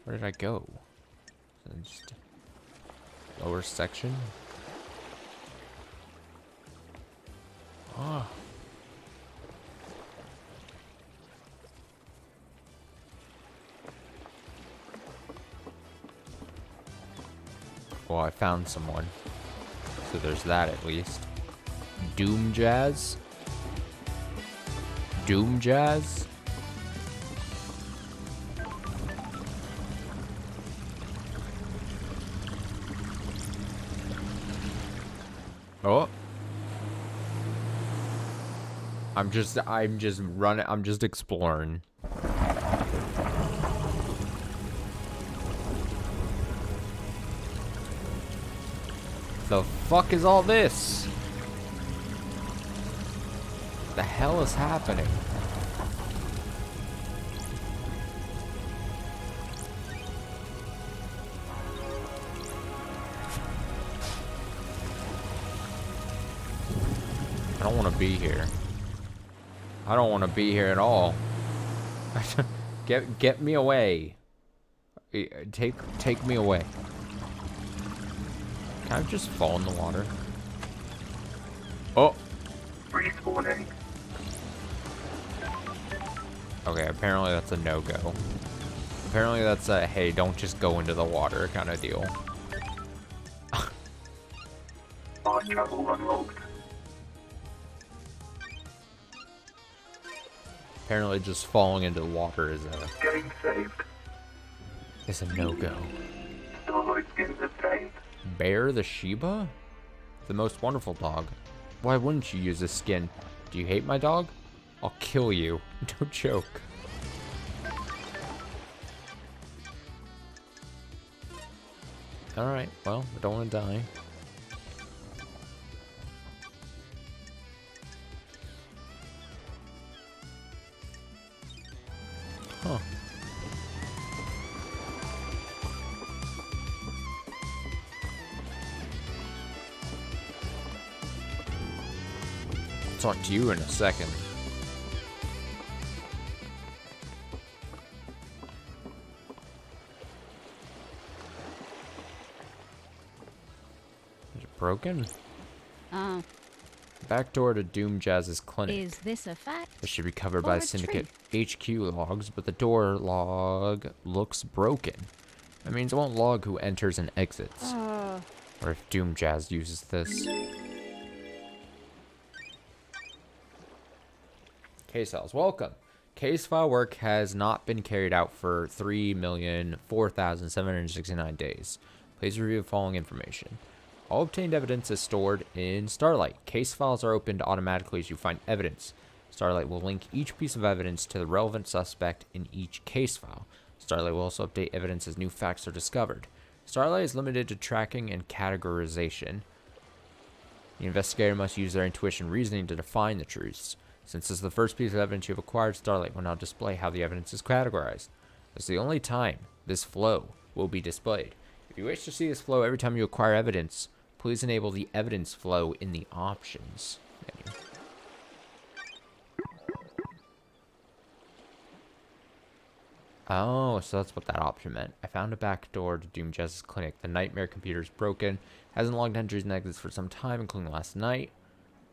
Where did I go? Just lower section. Oh. Well, I found someone. So there's that at least. Doom Jazz? Doom Jazz? Oh. I'm just running, I'm just exploring. The fuck is all this? The hell is happening? want to be here. I don't want to be here at all. Get me away. Take me away. Can I just fall in the water? Oh. Respawning. Okay, apparently that's a no-go. Apparently that's a, hey, don't just go into the water kind of deal. Fast travel unlocked. Apparently just falling into the water Game saved. is a no-go. Starlight skins obtained. Bear the Shiba? The most wonderful dog. Why wouldn't you use this skin? Do you hate my dog? I'll kill you. Don't joke. Alright, well, I don't want to die. Huh. I'll talk to you in a second. Is it broken? Oh, Back door to Doom Jazz's clinic. is this a fact? This should be covered Or by a Syndicate HQ logs, but the door log looks broken. That means it won't log who enters and exits. Or if Doom Jazz uses this. Case files, welcome. Case file work has not been carried out for 3,004,769 days. Please review the following information. All obtained evidence is stored in Starlight. Case files are opened automatically as you find evidence. Starlight will link each piece of evidence to the relevant suspect in each case file. Starlight will also update evidence as new facts are discovered. Starlight is limited to tracking and categorization. The investigator must use their intuition reasoning to define the truths. Since this is the first piece of evidence you have acquired, Starlight will now display how the evidence is categorized. This is the only time this flow will be displayed. If you wish to see this flow every time you acquire evidence, please enable the evidence flow in the options menu. Oh, so that's what that option meant. I found a back door to Doom Jazz's clinic. The nightmare computer is broken. Hasn't logged entries and exits for some time, including last night.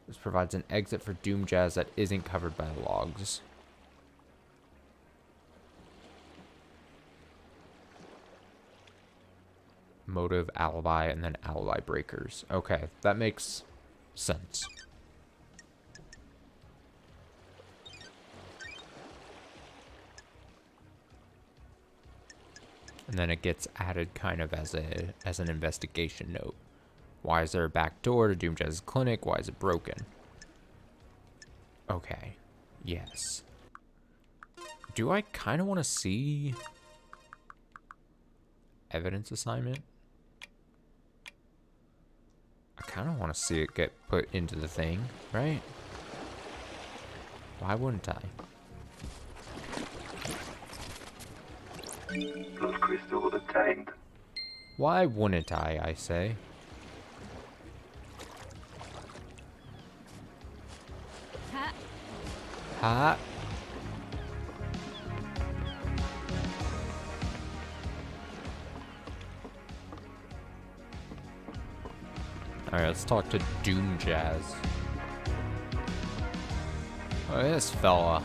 This provides an exit for Doom Jazz that isn't covered by the logs. Motive, alibi, and then alibi breakers. Okay, that makes sense. And then it gets added kind of as an investigation note. Why is there a back door to Doom Jazz's clinic? Why is it broken? Okay. Yes. Do I kind of want to see evidence assignment? I kind of want to see it get put into the thing, right? Why wouldn't I? Blood crystal obtained. Why wouldn't I say? Ha! Ha! Alright, let's talk to Doom Jazz. Oh, this fella.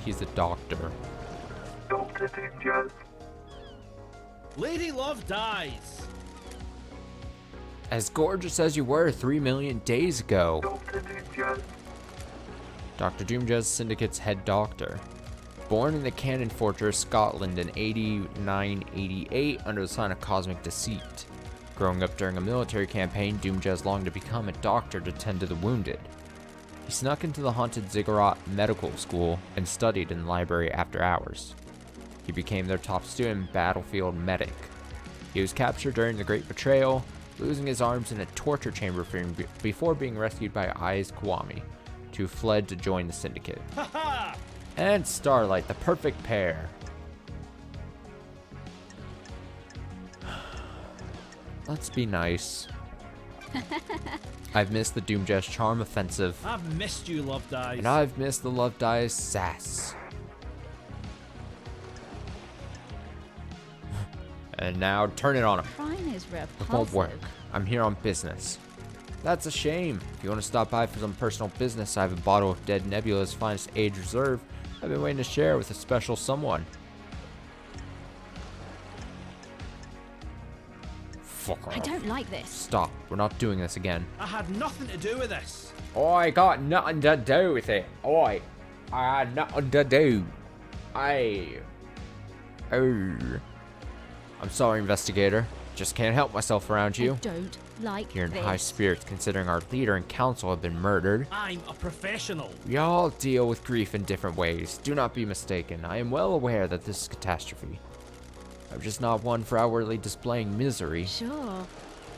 He's a doctor. Dr. Doom Jazz. Lady Love dies. As gorgeous as you were 3 million days ago. Dr. Doom Jazz. Dr. Doomjazz Syndicate's head doctor. Born in the Cannon Fortress, Scotland in 8988 under the sign of cosmic deceit. Growing up during a military campaign, Doomjazz longed to become a doctor to tend to the wounded. He snuck into the haunted Ziggurat Medical School and studied in the library after hours. He became their top student, battlefield medic. He was captured during the Great Betrayal, losing his arms in a torture chamber before being rescued by Ai's Kiwami, who fled to join the Syndicate. And Starlight, the perfect pair. Let's be nice. I've missed the Doomjest charm offensive. I've missed you, Love Dies. And I've missed the Love Dies sass. And now turn it on him. Crime is It won't work. repulsive. I'm here on business. That's a shame. If you want to stop by for some personal business, I have a bottle of Dead Nebula's finest age reserve I've been waiting to share with a special someone. Fuck off. I don't like this. Stop. We're not doing this again. I had nothing to do with this. I got nothing to do with it. I had nothing to do. I'm sorry, investigator. Just can't help myself around I you. don't like You're in this. high spirits considering our leader and council have been murdered. I'm a professional. We all deal with grief in different ways. Do not be mistaken. I am well aware that this is a catastrophe. I'm just not one for outwardly displaying misery. Sure.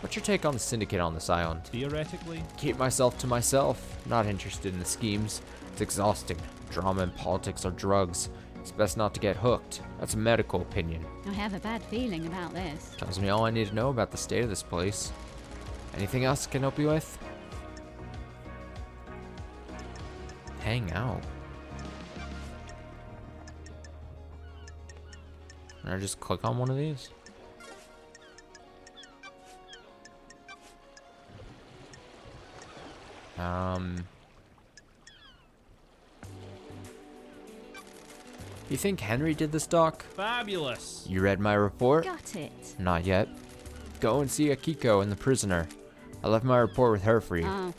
What's your take on the Syndicate on this island? Theoretically. Keep myself to myself. Not interested in the schemes. It's exhausting. Drama and politics are drugs. It's best not to get hooked. That's a medical opinion. I have a bad feeling about this. Tells me all I need to know about the state of this place. Anything else I can help you with? Hang out. Can I just click on one of these? You think Henry did this, Doc? Fabulous. You read my report? Got it. Not yet. Go and see Akiko and the prisoner. I left my report with her for you. Oh,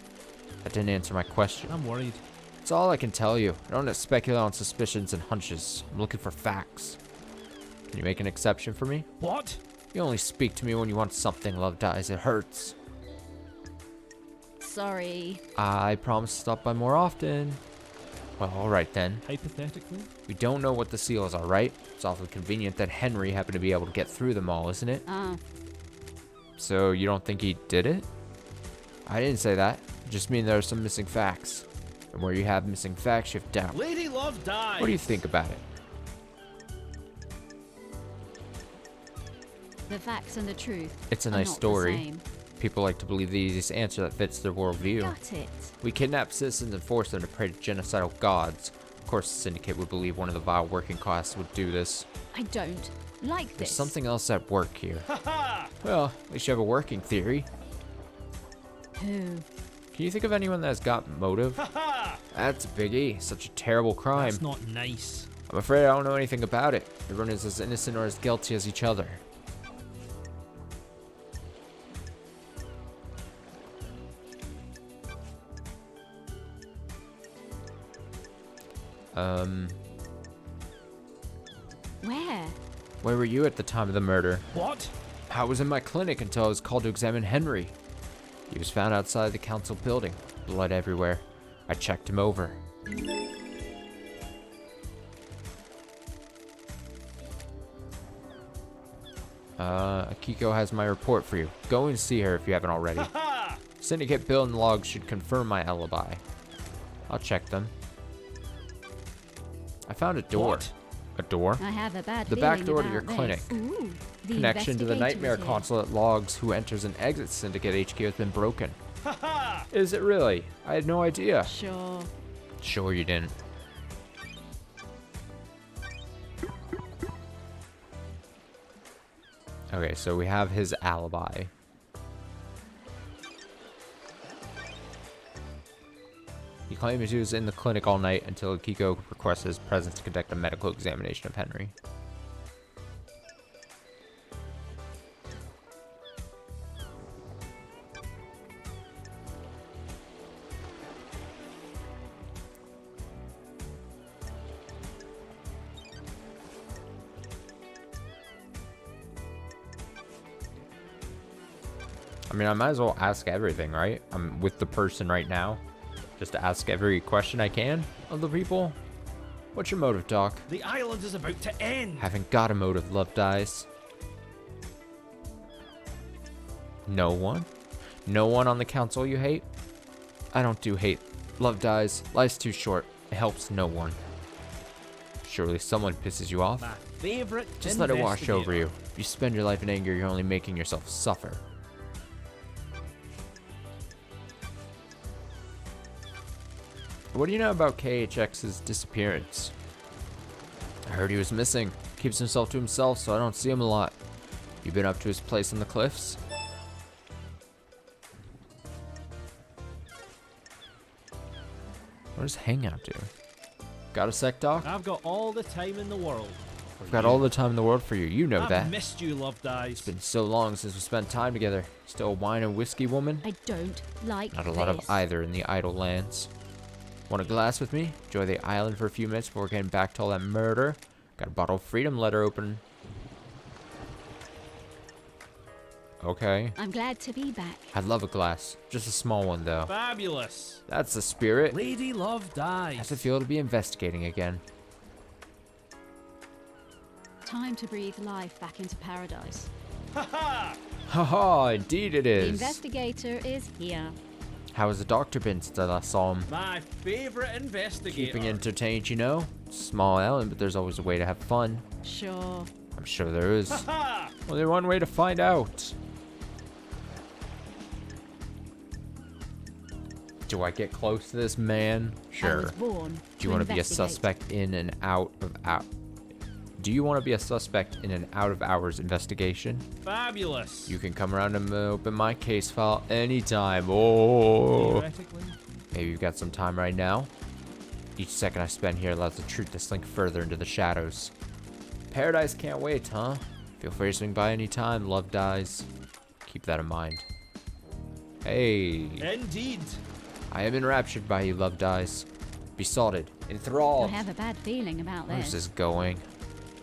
That didn't answer my question. I'm worried. That's all I can tell you. I don't speculate on suspicions and hunches. I'm looking for facts. Can you make an exception for me? What? You only speak to me when you want something, Love Dies. It hurts. sorry. I promise to stop by more often. Well, alright then. Hypothetically? We don't know what the seals are, right? It's awfully convenient that Henry happened to be able to get through them all, isn't it? Oh, So you don't think he did it? I didn't say that. I just mean there are some missing facts. And where you have missing facts, you have doubt. Lady Love Dies. What do you think about it? the facts and the truth. It's a are nice not the story. same. People like to believe the easiest answer that fits their worldview. Got it. We kidnap citizens and force them to pray to genocidal gods. Of course, the Syndicate would believe one of the vile working class would do this. I don't like There's this. something else at work here. Ha! Well, at least you have a working theory. Who? Can you think of anyone that's got motive? Ha! That's a biggie. Such a terrible crime. That's not nice. I'm afraid I don't know anything about it. Everyone is as innocent or as guilty as each other. Where? Where were you at the time of the murder? What? I was in my clinic until I was called to examine Henry. He was found outside the council building, blood everywhere. I checked him over. Akiko has my report for you. Go and see her if you haven't already. Ha! Syndicate building logs should confirm my alibi. I'll check them. I found a door. What? A door? I have a bad The feeling back door to your about clinic. this. Ooh, the Connection to the investigator Nightmare is here. Consulate logs who enters and exits Syndicate HQ has been broken. Ha! Is it really? I had no idea. Sure. Sure you didn't. Okay, so we have his alibi. He claims he was in the clinic all night until Akiko requested his presence to conduct a medical examination of Henry. I mean, I might as well ask everything, right? I'm with the person right now. Just to ask every question I can of the people. What's your motive, Doc? The island is about to end. Haven't got a motive, Love Dies. No one? No one on the council you hate? I don't do hate. Love dies. Life's too short. It helps no one. Surely someone pisses you off. My favorite. Just let it wash over you. If you spend your life in anger, you're only making yourself suffer. What do you know about KHX's disappearance? I heard he was missing. Keeps himself to himself, so I don't see him a lot. You been up to his place on the cliffs? What does Hangout do? Got a sec, Doc? I've got all the time in the world. I've got all the time in the world for you. You know I've that. missed you, Love Dies. It's been so long since we spent time together. Still a wine and whiskey woman? I don't like Not a lot of this. either in the idle lands. Want a glass with me? Enjoy the island for a few minutes before getting back to all that murder. Got a bottle of freedom letter open. Okay. I'm glad to be back. I'd love a glass. Just a small one, though. Fabulous. That's the spirit. Lady Love How's Dies. it feel to be investigating again? Time to breathe life back into paradise. Haha! Haha, indeed it The is. investigator is here. How has the doctor been since I last saw him? My favorite investigator. Keeping entertained, you know? Small island, but there's always a way to have fun. Sure. I'm sure there is. Haha! Only one way to find out. Do I get close to this man? I Sure. was born Do you want to be a investigate. suspect in and out of out? Do you want to be a suspect in an out of hours investigation? Fabulous. You can come around and open my case file anytime. Oh, Theoretically. maybe you've got some time right now. Each second I spend here allows the truth to slink further into the shadows. Paradise can't wait, huh? Feel free to swing by anytime. Love dies. Keep that in mind. Hey, Indeed. I am enraptured by you, Love dies. Besotted, I enthralled. have a bad feeling about Where's this. this going?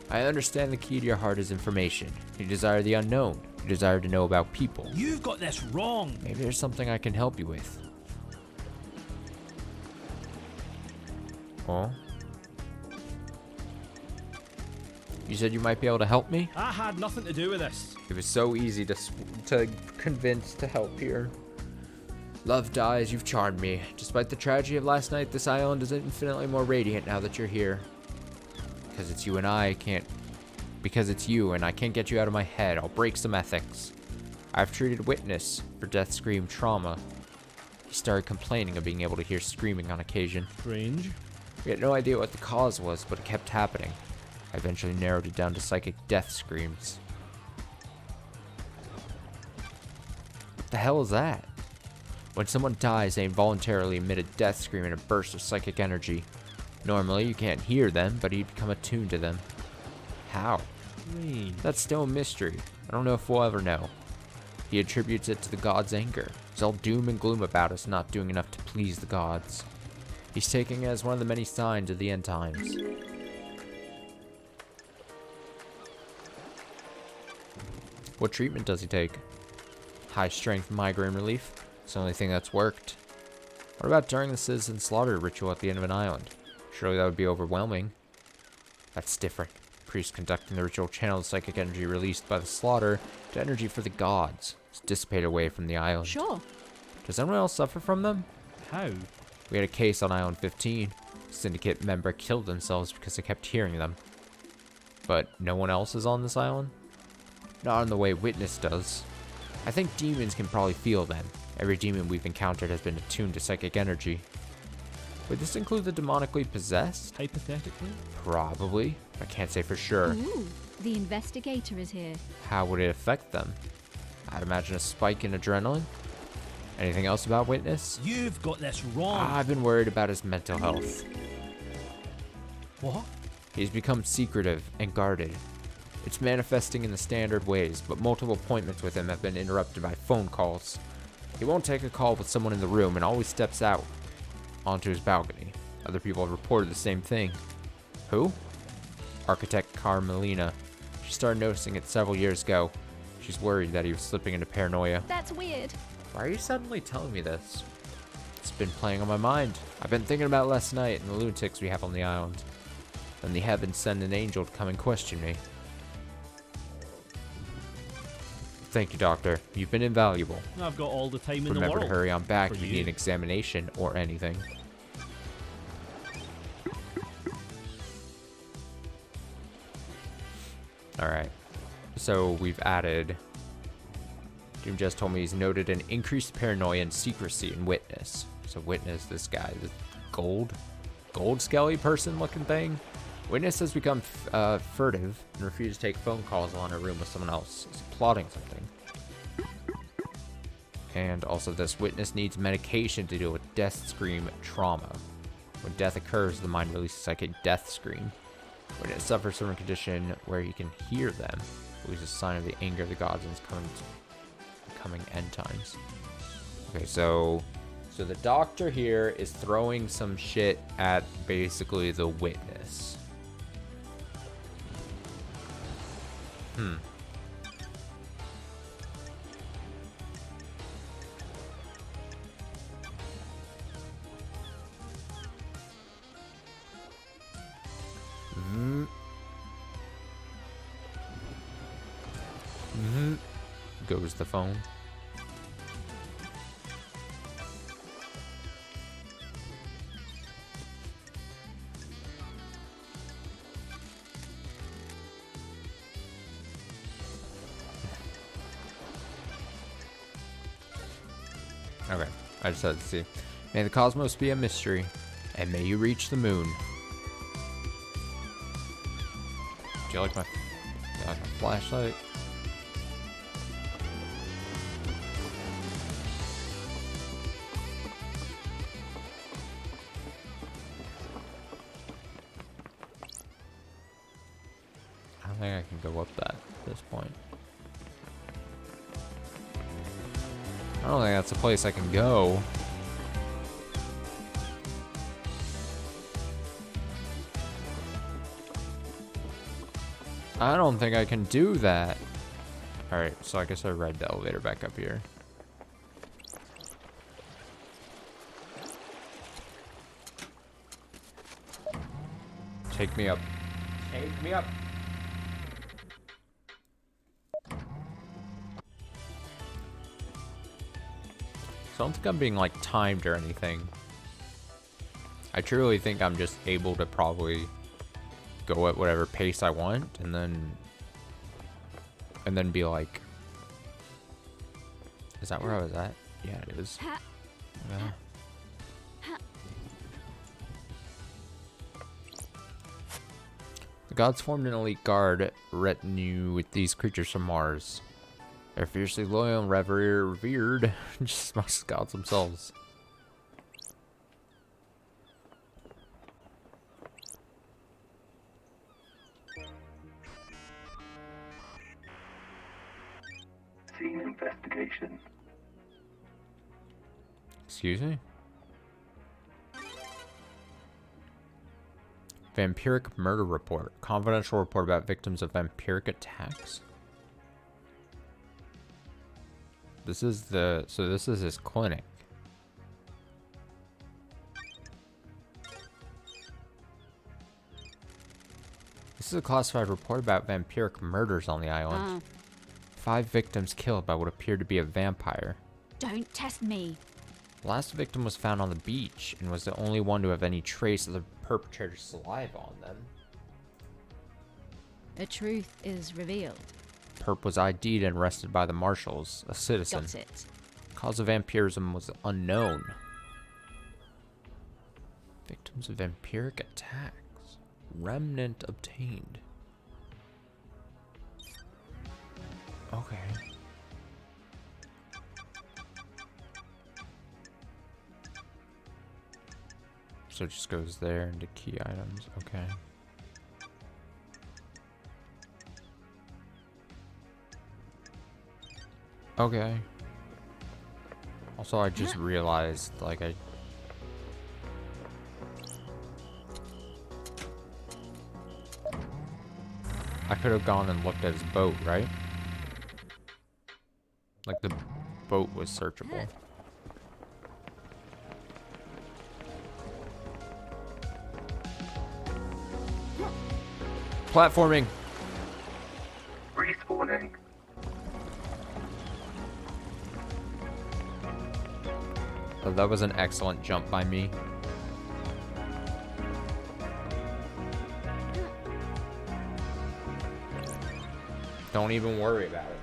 I understand the key to your heart is information. You desire the unknown. You desire to know about people. You've got this wrong. Maybe there's something I can help you with. Oh? You said you might be able to help me? I had nothing to do with this. It was so easy to convince to help here. Love dies, you've charmed me. Despite the tragedy of last night, this island is infinitely more radiant now that you're here. Because it's you and I can't... Because it's you and I can't get you out of my head. I'll break some ethics. I've treated Witness for death scream trauma. He started complaining of being able to hear screaming on occasion. Strange. We had no idea what the cause was, but it kept happening. I eventually narrowed it down to psychic death screams. What the hell is that? When someone dies, they involuntarily emit a death scream and a burst of psychic energy. Normally, you can't hear them, but you become attuned to them. How? Strange. That's still a mystery. I don't know if we'll ever know. He attributes it to the gods' anger. He's all doom and gloom about us not doing enough to please the gods. He's taking it as one of the many signs of the end times. What treatment does he take? High strength migraine relief. It's the only thing that's worked. What about during the citizen slaughter ritual at the end of an island? Surely that would be overwhelming. That's different. Priest conducting the ritual channels psychic energy released by the slaughter to energy for the gods. It's dissipated away from the island. Sure. Does anyone else suffer from them? How? We had a case on Island 15. A syndicate member killed themselves because they kept hearing them. But no one else is on this island? Not in the way Witness does. I think demons can probably feel them. Every demon we've encountered has been attuned to psychic energy. Would this include the demonically possessed? Hypothetically? Probably. I can't say for sure. Ooh, the investigator is here. How would it affect them? I'd imagine a spike in adrenaline. Anything else about Witness? You've got this wrong. I've been worried about his mental health. What? He's become secretive and guarded. It's manifesting in the standard ways, but multiple appointments with him have been interrupted by phone calls. He won't take a call with someone in the room and always steps out onto his balcony. Other people have reported the same thing. Who? Architect Carmelina. She started noticing it several years ago. She's worried that he was slipping into paranoia. That's weird. Why are you suddenly telling me this? It's been playing on my mind. I've been thinking about last night and the lunatics we have on the island. Then the heavens send an angel to come and question me. Thank you, Doctor. You've been invaluable. I've got all the time in the Remember world. to hurry on back for if you you. need an examination or anything. Alright. So we've added... Doom just told me he's noted an increased paranoia and secrecy in Witness. So Witness, this guy, this gold skelly person looking thing. Witness has become furtive and refuses to take phone calls while in a room with someone else. He's plotting something. And also this witness needs medication to deal with death scream trauma. When death occurs, the mind releases like a death scream. Witness suffers from a condition where he can hear them, which is a sign of the anger of the gods and coming end times. Okay, so the doctor here is throwing some shit at basically the witness. Goes the phone. Okay, I just had to see. May the cosmos be a mystery, and may you reach the moon. Do you like my flashlight? I don't think I can go up that at this point. I don't think that's a place I can go. I don't think I can do that. Alright, so I guess I ride the elevator back up here. Take me up. Take me up. So I don't think I'm being like timed or anything. I truly think I'm just able to probably go at whatever pace I want and then be like, is that where I was at? Yeah, it is. Yeah. The gods formed an elite guard retinue with these creatures from Mars. They're fiercely loyal and revered, just as gods themselves. Scene investigation. Excuse me? Vampiric murder report. Confidential report about victims of vampiric attacks. This is this is his clinic. This is a classified report about vampiric murders on the island. 5 victims killed by what appeared to be a vampire. Don't test me. The last victim was found on the beach and was the only one to have any trace of the perpetrator's saliva on them. The truth is revealed. Perp was ID'd and arrested by the marshals, a citizen. Got it. Cause of vampirism was unknown. Victims of vampiric attacks. Remnant obtained. Okay. So it just goes there into key items. Okay. Okay. Also, I just realized, like, I could have gone and looked at his boat, right? Like, the boat was searchable. Platforming. Respawning. Oh, that was an excellent jump by me. Don't even worry about it.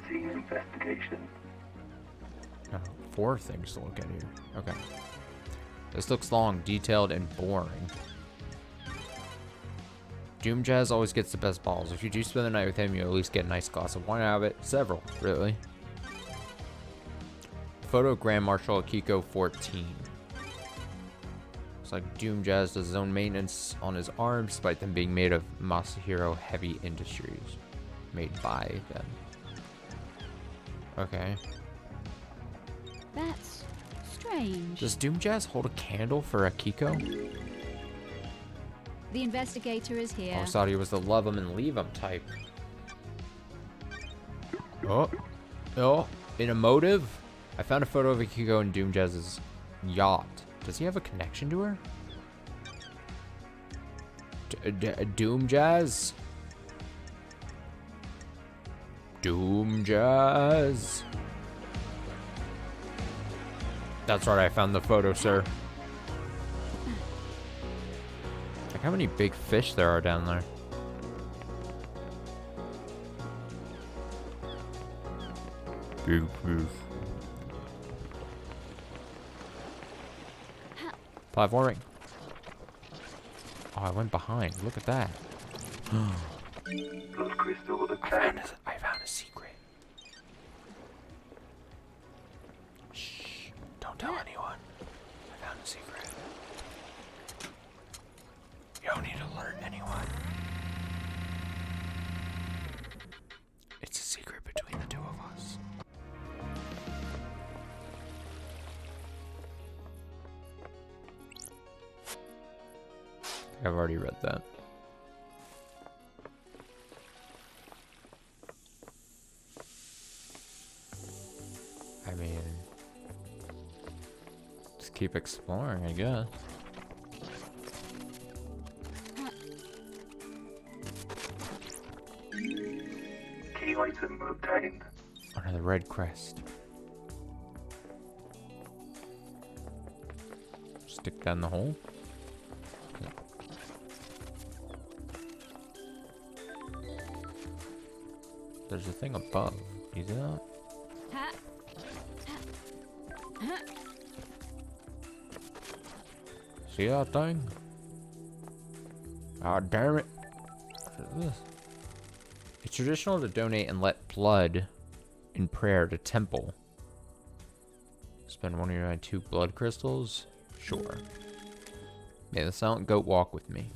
Scene investigation. Oh, 4 things to look at here. Okay. This looks long, detailed, and boring. Doom Jazz always gets the best balls. If you do spend the night with him, you at least get a nice glass of wine out of it. Several, really. Photo Grand Marshal Akiko 14. It's like Doom Jazz does his own maintenance on his arms, despite them being made of Masahiro Heavy Industries. Made by them. Okay. That's strange. Does Doom Jazz hold a candle for Akiko? The investigator is here. I always thought he was the love him and leave him type. Oh. Oh. In a motive? I found a photo of Akiko and Doom Jazz's yacht. Does he have a connection to her? Doom Jazz? Doom Jazz? That's right, I found the photo, sir. Like how many big fish there are down there. Big fish. Platforming. Oh, I went behind. Look at that. Blood crystal I obtained. found a secret. Shh. Don't tell anyone. I found a secret. You don't need to alert anyone. It's a secret between the two of us. I've already read that. I mean, just keep exploring, I guess. Key item obtained. Another red crest. Stick that in the hole. There's a thing above. You see that? See that thing? Ah, damn it. What is this? It's traditional to donate and let blood in prayer to temple. Spend one of your 2 blood crystals? Sure. May the silent goat walk with me.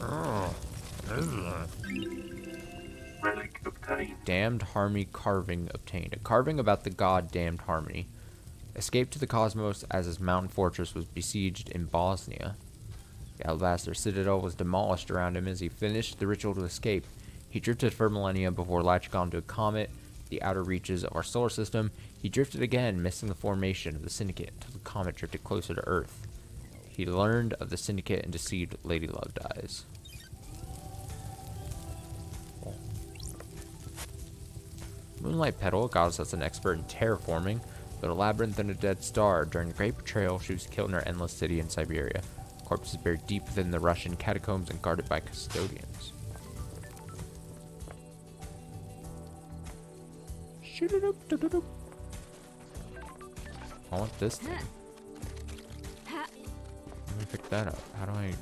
Oh, what is that? Relic obtained. Damned Harmony carving obtained. A carving about the god Damned Harmony. Escaped to the cosmos as his mountain fortress was besieged in Bosnia. The alabaster citadel was demolished around him as he finished the ritual to escape. He drifted for millennia before latching onto a comet, the outer reaches of our solar system. He drifted again, missing the formation of the Syndicate until the comet drifted closer to Earth. He learned of the Syndicate and deceived Lady Love Dies. Oh. Moonlight Petal, a goddess that's an expert in terraforming, built a labyrinth and a dead star. During the Great Betrayal, she was killed in her endless city in Siberia. Corpses buried deep within the Russian catacombs and guarded by custodians. I want this thing. Let me pick that up. How do I...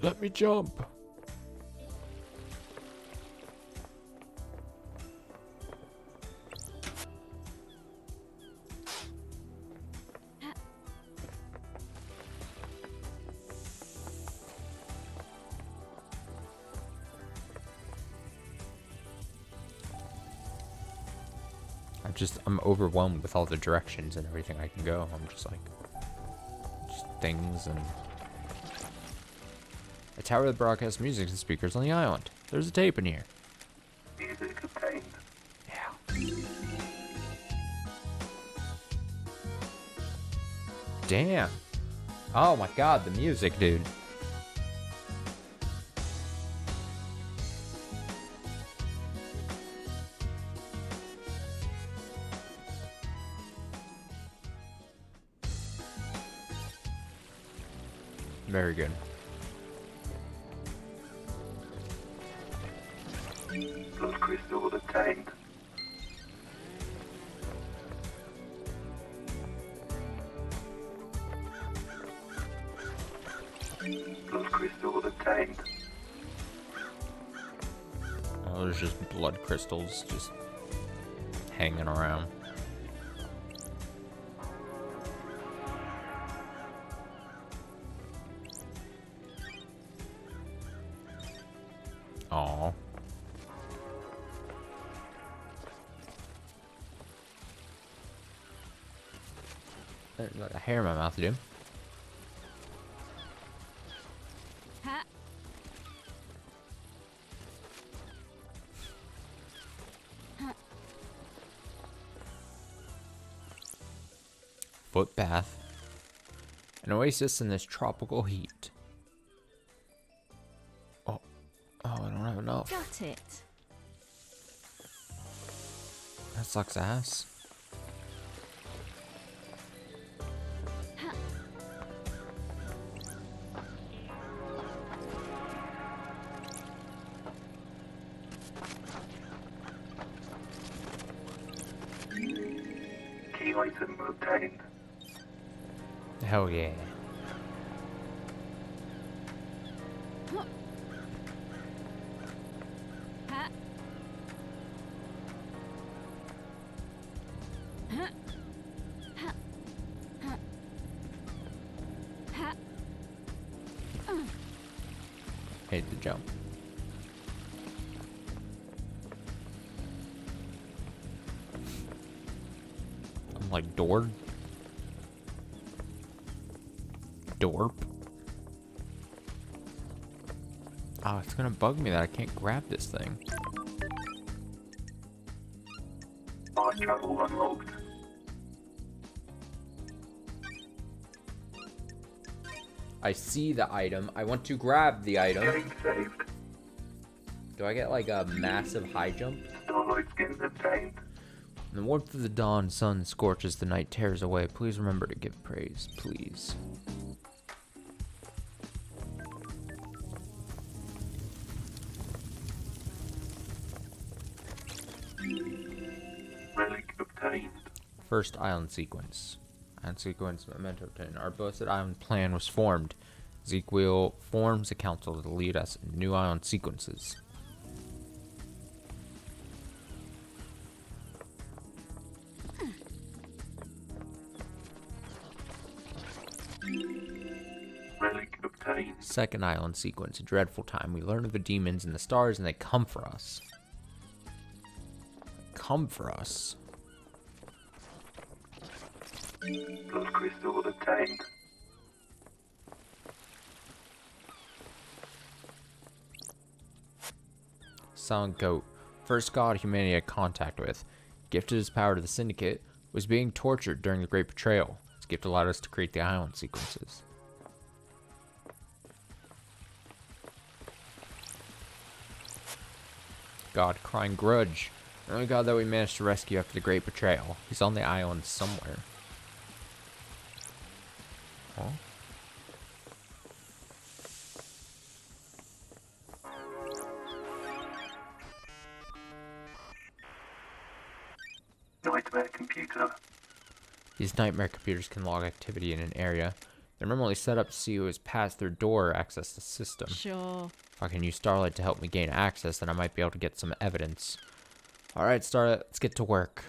Let me jump. I'm overwhelmed with all the directions and everything I can go. I'm just like, just things and a tower that broadcasts music and speakers on the island. There's a tape in here. Music obtained. Yeah. Damn. Oh my god, the music, dude. Very good. Blood crystal obtained. Blood crystal obtained. Oh, there's just blood crystals just hanging around. Aw. There's like a hair in my mouth, dude. Ha! Foot bath. An oasis in this tropical heat. Oh, I don't have enough. Got it. That sucks ass. Key item obtained. Hell yeah. Ha! Ha! Ha! Ha! Ha! Hate the jump. I'm like Dorp. Oh, it's gonna bug me that I can't grab this thing. Fast travel unlocked. I see the item. I want to grab the item. Getting saved. Do I get like a massive high jump? Starlight skins obtained. When the warmth of the dawn sun scorches, the night tears away. Please remember to give praise, please. Relic obtained. First island sequence. Island sequence memento obtained. Our boasted island plan was formed. Ezekiel forms a council to lead us in new island sequences. Relic obtained. Second island sequence. A dreadful time. We learn of the demons and the stars, and they come for us. Come for us. Blood crystal obtained. Silent Goat. First god humanity had contact with. Gifted his power to the Syndicate, was being tortured during the Great Betrayal. His gift allowed us to create the island sequences. God crying grudge. The only god that we managed to rescue after the Great Betrayal. He's on the island somewhere. Huh? Nightmare computer. These nightmare computers can log activity in an area. They're normally set up to see who has passed their door or access the system. Sure. If I can use Starlight to help me gain access, then I might be able to get some evidence. Alright, Starlight, let's get to work.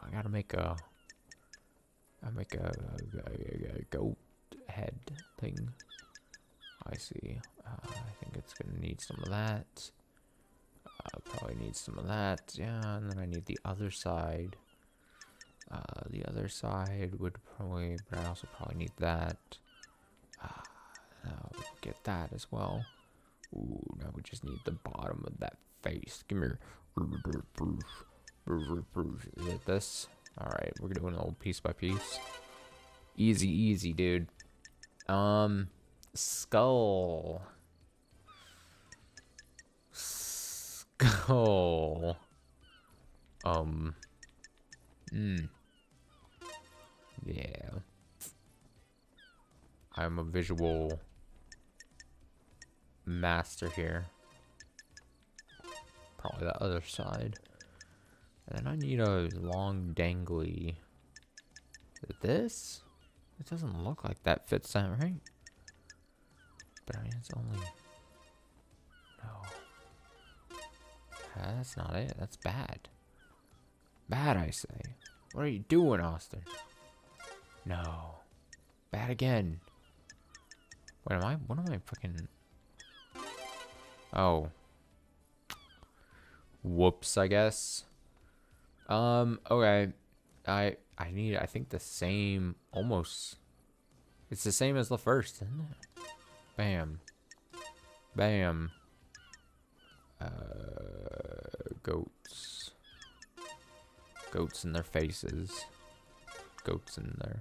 I gotta make a goat head thing. I see. I think it's gonna need some of that. Probably need some of that. Yeah, and then I need the other side. The other side would probably, but I also probably need that. I'll get that as well. Ooh, now we just need the bottom of that face. Give me your... Is it this? Alright, we're doing it all piece by piece. Easy, easy, dude. Skull. Skull. Yeah. I'm a visual master here. Probably the other side. And then I need a long dangly. Is it this? It doesn't look like that fits that, right? But I mean, it's only... No. That's not it. That's bad. Bad, I say. What are you doing, Austin? No. Bad again. Wait, what am I fucking... Oh. Whoops, I guess. Okay. I think the same, almost. It's the same as the first, isn't it? Bam. Bam. Goats. Goats in their faces. Goats in there.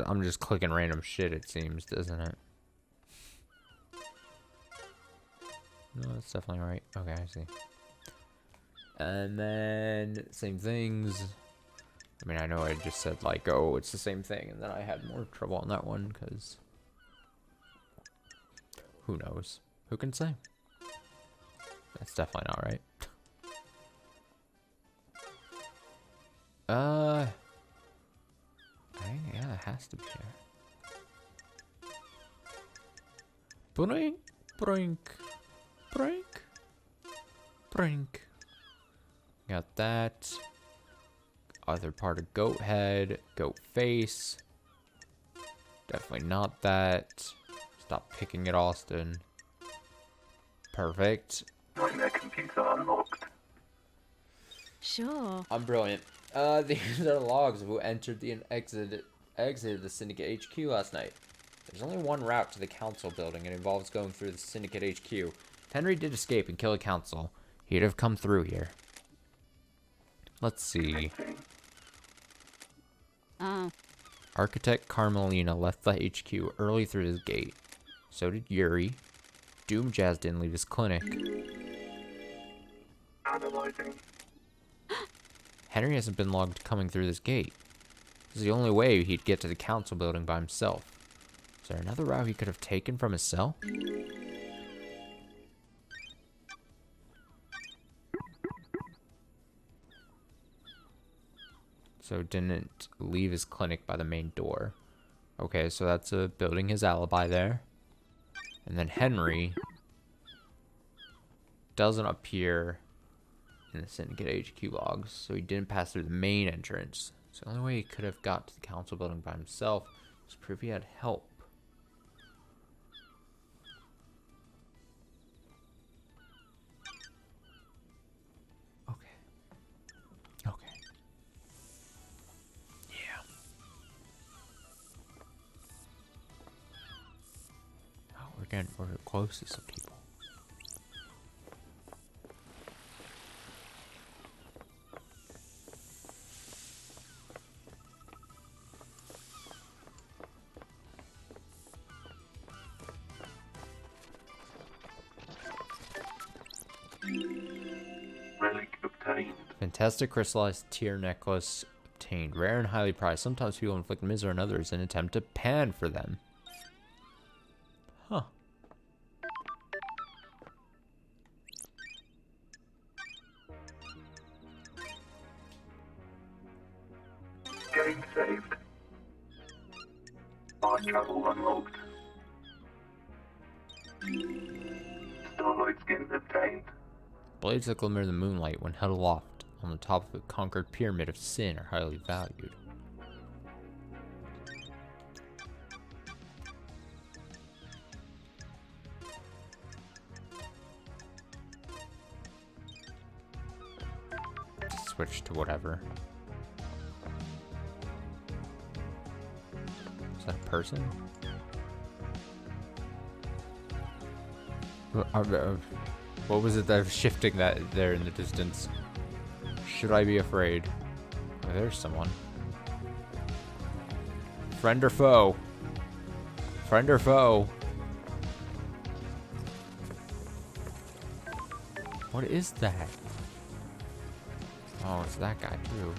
I'm just clicking random shit, it seems, doesn't it? No, that's definitely right. Okay, I see. And then, same things. I mean, I know I just said, like, oh, it's the same thing. And then I had more trouble on that one, because... Who knows? Who can say? That's definitely not right. I think, yeah, it has to be here. Brink, brink, brink, brink. Got that. Other part of goat head, goat face. Definitely not that. Stop picking at Austin. Perfect. Nightmare computer unlocked. Sure. I'm brilliant. These are logs of who entered and exited the Syndicate HQ last night. There's only one route to the council building, and it involves going through the Syndicate HQ. If Henry did escape and kill the council, he'd have come through here. Let's see. Oh. Architect Carmelina left the HQ early through this gate. So did Yuri. Doom Jazz didn't leave his clinic. Analyzing. Henry hasn't been logged coming through this gate. This is the only way he'd get to the council building by himself. Is there another route he could have taken from his cell? So didn't leave his clinic by the main door. Okay, so that's building his alibi there. And then Henry doesn't appear in the Syndicate HQ logs, so he didn't pass through the main entrance. So the only way he could have got to the council building by himself was prove he had help. Okay. Okay. Yeah. Oh, we're close to some people. Relic obtained. Fantastic crystallized tear necklace obtained. Rare and highly prized. Sometimes people inflict misery on others in an attempt to pan for them. Huh. Game saved. Fast travel unlocked. Starlight skin obtained. Blades that glimmer in the moonlight when held aloft on the top of a conquered pyramid of sin are highly valued. Switch to whatever. Is that a person? What was it that was shifting that there in the distance? Should I be afraid? Oh, there's someone. Friend or foe? Friend or foe? What is that? Oh, it's that guy too.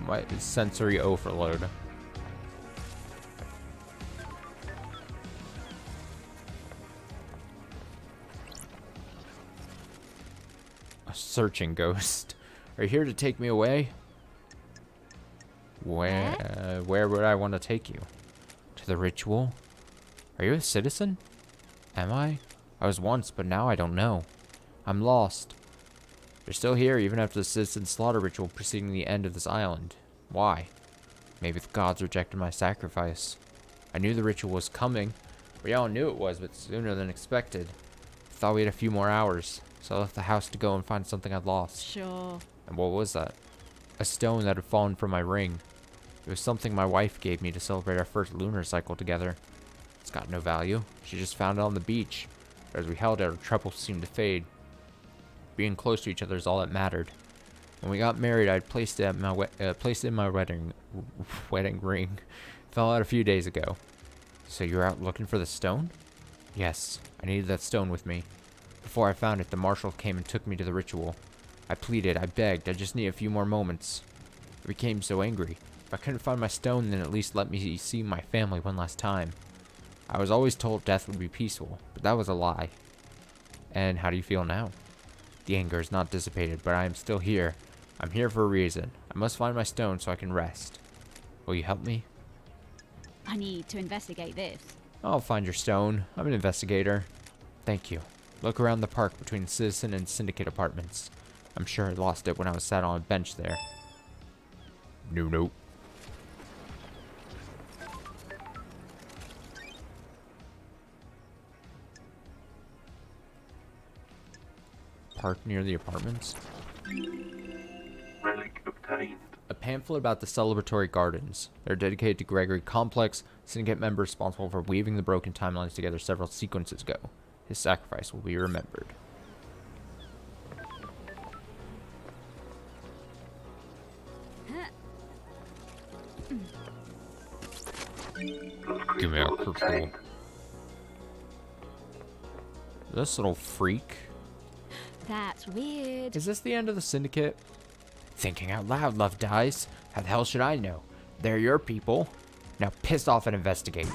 My sensory overload. A searching ghost. Are you here to take me away? Where would I want to take you? To the ritual? Are you a citizen? Am I? I was once, but now I don't know. I'm lost. You're still here even after the citizen slaughter ritual preceding the end of this island. Why? Maybe the gods rejected my sacrifice. I knew the ritual was coming. We all knew it was, but sooner than expected. Thought we had a few more hours, so I left the house to go and find something I'd lost. Sure. And what was that? A stone that had fallen from my ring. It was something my wife gave me to celebrate our first lunar cycle together. It's got no value. She just found it on the beach. But as we held it, our troubles seemed to fade. Being close to each other is all that mattered. When we got married, I'd placed it in my wedding ring. Fell out a few days ago. So you're out looking for the stone? Yes, I needed that stone with me. Before I found it, the marshal came and took me to the ritual. I pleaded, I begged, I just need a few more moments. I became so angry. If I couldn't find my stone, then at least let me see my family one last time. I was always told death would be peaceful, but that was a lie. And how do you feel now? The anger is not dissipated, but I am still here. I'm here for a reason. I must find my stone so I can rest. Will you help me? I need to investigate this. I'll find your stone. I'm an investigator. Thank you. Look around the park between Citizen and Syndicate apartments. I'm sure I lost it when I was sat on a bench there. No. Park near the apartments. Relic obtained. A pamphlet about the celebratory gardens. They're dedicated to Gregory Complex, Syndicate member responsible for weaving the broken timelines together several sequences ago. His sacrifice will be remembered. Blood Give me a crystal crystal. obtained. This little freak. That's weird. Is this the end of the Syndicate? Thinking out loud, Love Dies. How the hell should I know? They're your people. Now piss off and investigate.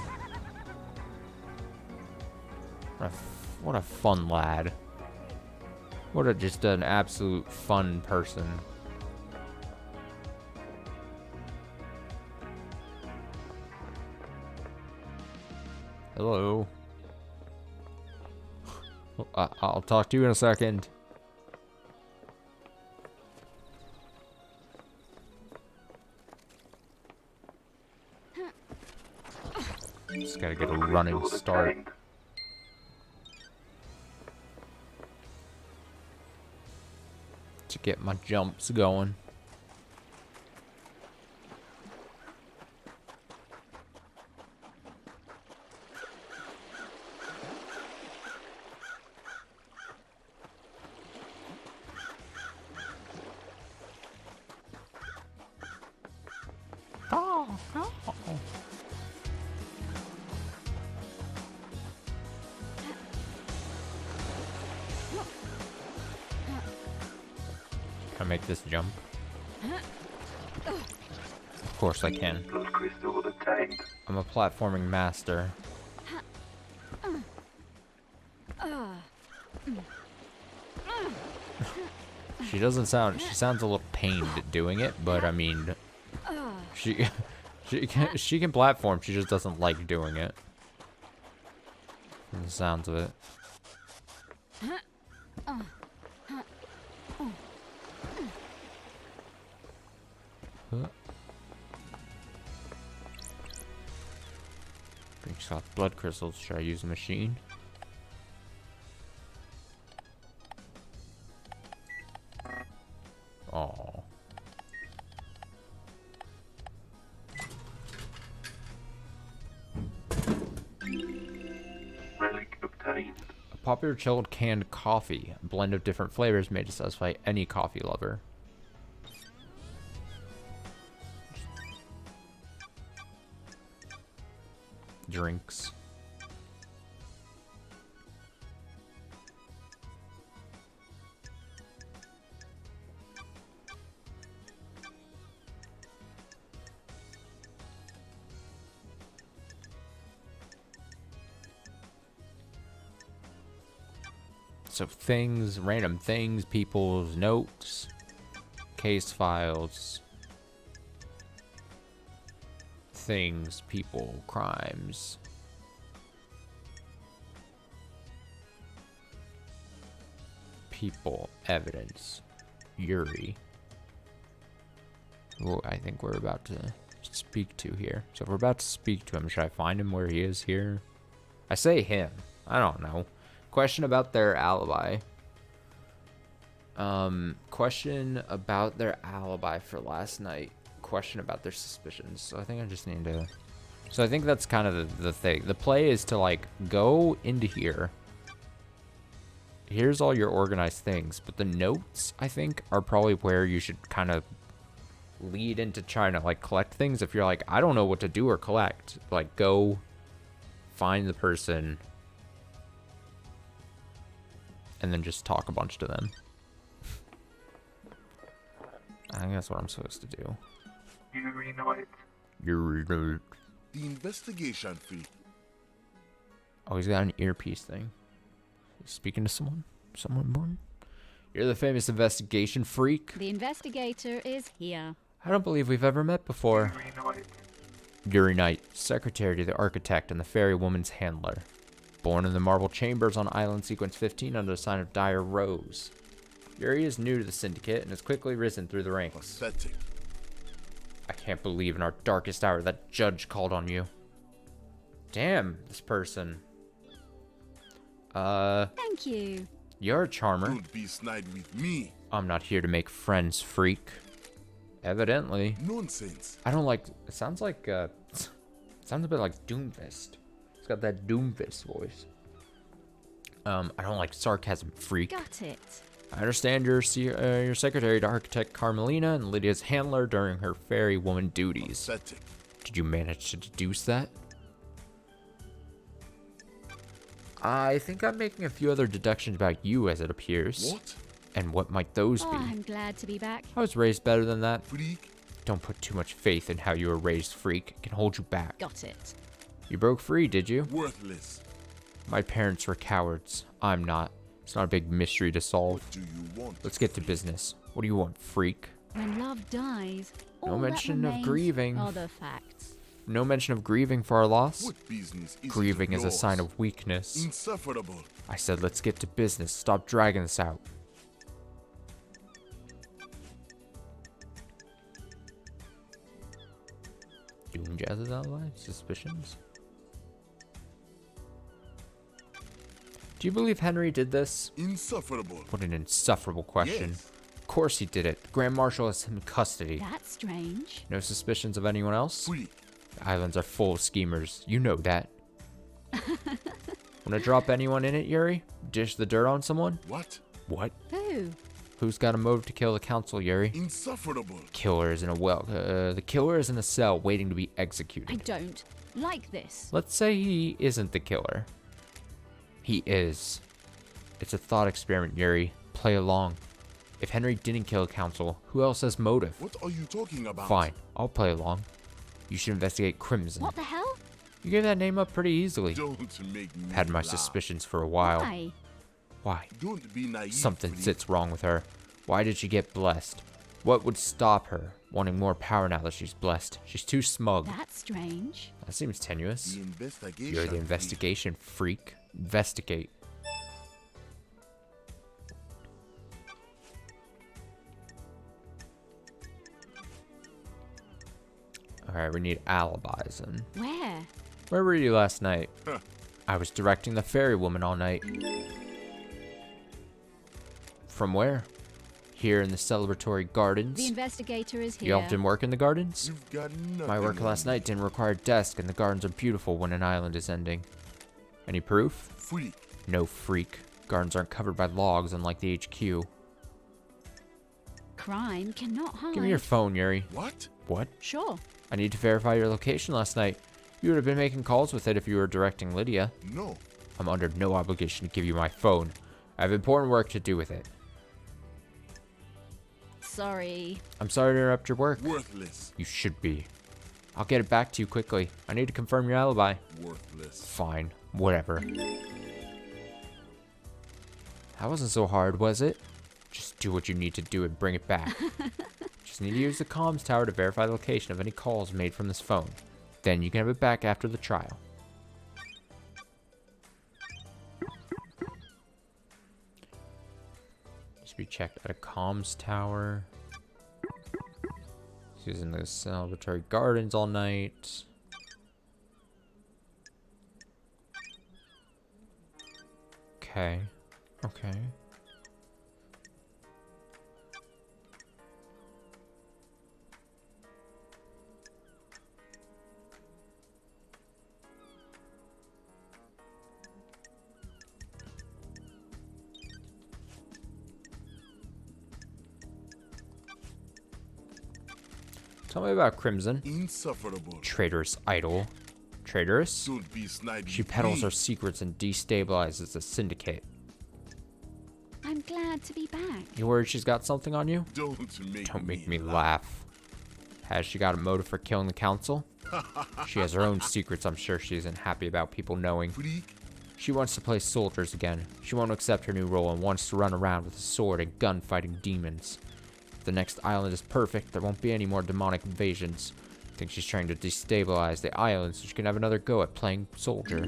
What a fun lad. What a just an absolute fun person. Hello. I'll talk to you in a second. Just gotta get a Blood running crystal start. obtained. To get my jumps going. Can I make this jump? Of course I can. Blood crystal obtained. I'm a platforming master. She sounds a little pained doing it, but I mean, she can platform, she just doesn't like doing it. From the sounds of it. Bring soft blood crystals. Should I use a machine? Oh. Relic obtained. A popular chilled canned coffee, a blend of different flavors made to satisfy any coffee lover. Drinks. So things, random things, people's notes, case files, things, people, crimes. People, evidence, Yuri. Who I think we're about to speak to here. So if we're about to speak to him, should I find him where he is here? I say him. I don't know. Question about their alibi. Question about their alibi for last night. Question about their suspicions. So I think I just need to... So I think that's kind of the thing. The play is to, like, go into here. Here's all your organized things. But the notes, I think, are probably where you should kind of lead into trying to, like, collect things. If you're like, I don't know what to do or collect. Like, go find the person and then just talk a bunch to them. I think that's what I'm supposed to do. Yuri Knight. Yuri Knight. The investigation fee. Oh, he's got an earpiece thing. He's speaking to someone? Someone important? You're the famous investigation freak? The investigator is here. I don't believe we've ever met before. Yuri Knight. Yuri Knight, secretary to the architect and the fairy woman's handler. Born in the marble chambers on island sequence 15 under the sign of Dire Rose. Yuri is new to the syndicate and has quickly risen through the ranks. Pathetic. I can't believe in our darkest hour that judge called on you. Damn, this person. Thank you. You're a charmer. Don't be snide with me. I'm not here to make friends, freak. Evidently. Nonsense. I don't like... It sounds like, sounds a bit like Doomfist. It's got that Doomfist voice. I don't like sarcasm, freak. Got it. I understand you're your secretary to architect Carmelina and Lydia's handler during her fairy woman duties. Pathetic. Did you manage to deduce that? I think I'm making a few other deductions about you as it appears. What? And what might those Oh, be? I'm glad to be back. I was raised better than that. Freak? Don't put too much faith in how you were raised, freak. It can hold you back. Got it. You broke free, did you? Worthless. My parents were cowards. I'm not. It's not a big mystery to solve. What do you want? Let's get to business. What do you want, freak? When love dies, No all mention that of remains grieving. are the facts. No mention of grieving for our loss? What business is Grieving it is a yours? sign of weakness. Insufferable. I said let's get to business. Stop dragging this out. Doom Jazz's alibi? Suspicions? Do you believe Henry did this? Insufferable. What an insufferable question. Yes. Of course he did it. The Grand Marshal has him in custody. That's strange. No suspicions of anyone else? Freak. The islands are full of schemers. You know that. Wanna drop anyone in it, Yuri? Dish the dirt on someone? What? What? Who? Who's got a motive to kill the council, Yuri? Insufferable. Killer is in a the killer is in a cell waiting to be I executed. don't like this. Let's say he isn't the killer. He is. It's a thought experiment, Yuri. Play along. If Henry didn't kill the council, who else has motive? What are you talking about? Fine, I'll play along. You should investigate Crimson. What the hell? You gave that name up pretty easily. Don't make me Had my laugh. suspicions for a while. Why? Why? Don't be naive. Something freak. sits wrong with her. Why did she get blessed? What would stop her wanting more power now that she's blessed? She's too smug. That's strange. That seems tenuous. The investigation. You're the freak. investigation freak. Investigate. Alright, we need alibis and Where? where were you last night? Huh. I was directing the fairy woman all night. From where? Here in the celebratory The gardens. investigator is here. You often work in the gardens? You've got nothing. My work on last me. night didn't require a desk, and the gardens are beautiful when an island is ending. Any proof? Freak. No, freak. Gardens aren't covered by logs, unlike the HQ. Crime cannot hide. Give me your phone, Yuri. What? What? Sure. I need to verify your location last night. You would have been making calls with it if you were directing Lydia. No. I'm under no obligation to give you my phone. I have important work to do with it. Sorry. I'm sorry to interrupt your work. Worthless. You should be. I'll get it back to you quickly. I need to confirm your alibi. Worthless. Fine. Whatever. That wasn't so hard, was it? Just do what you need to do and bring it back. Just need to use the comms tower to verify the location of any calls made from this phone. Then you can have it back after the trial. Needs to be checked at a comms tower. He's using the celebratory gardens all night. Okay. Okay. Tell me about Crimson. Insufferable. Traitorous idol. Traitorous? Don't be snidey. She peddles her secrets and destabilizes the syndicate. I'm glad to be back. You worried she's got something on you? Don't make me laugh. Has she got a motive for killing the council? She has her own secrets I'm sure she isn't happy about people knowing. Freak. She wants to play soldiers again. She won't accept her new role and wants to run around with a sword and gun fighting demons. If the next island is perfect, there won't be any more demonic invasions. I think she's trying to destabilize the island so she can have another go at playing soldier.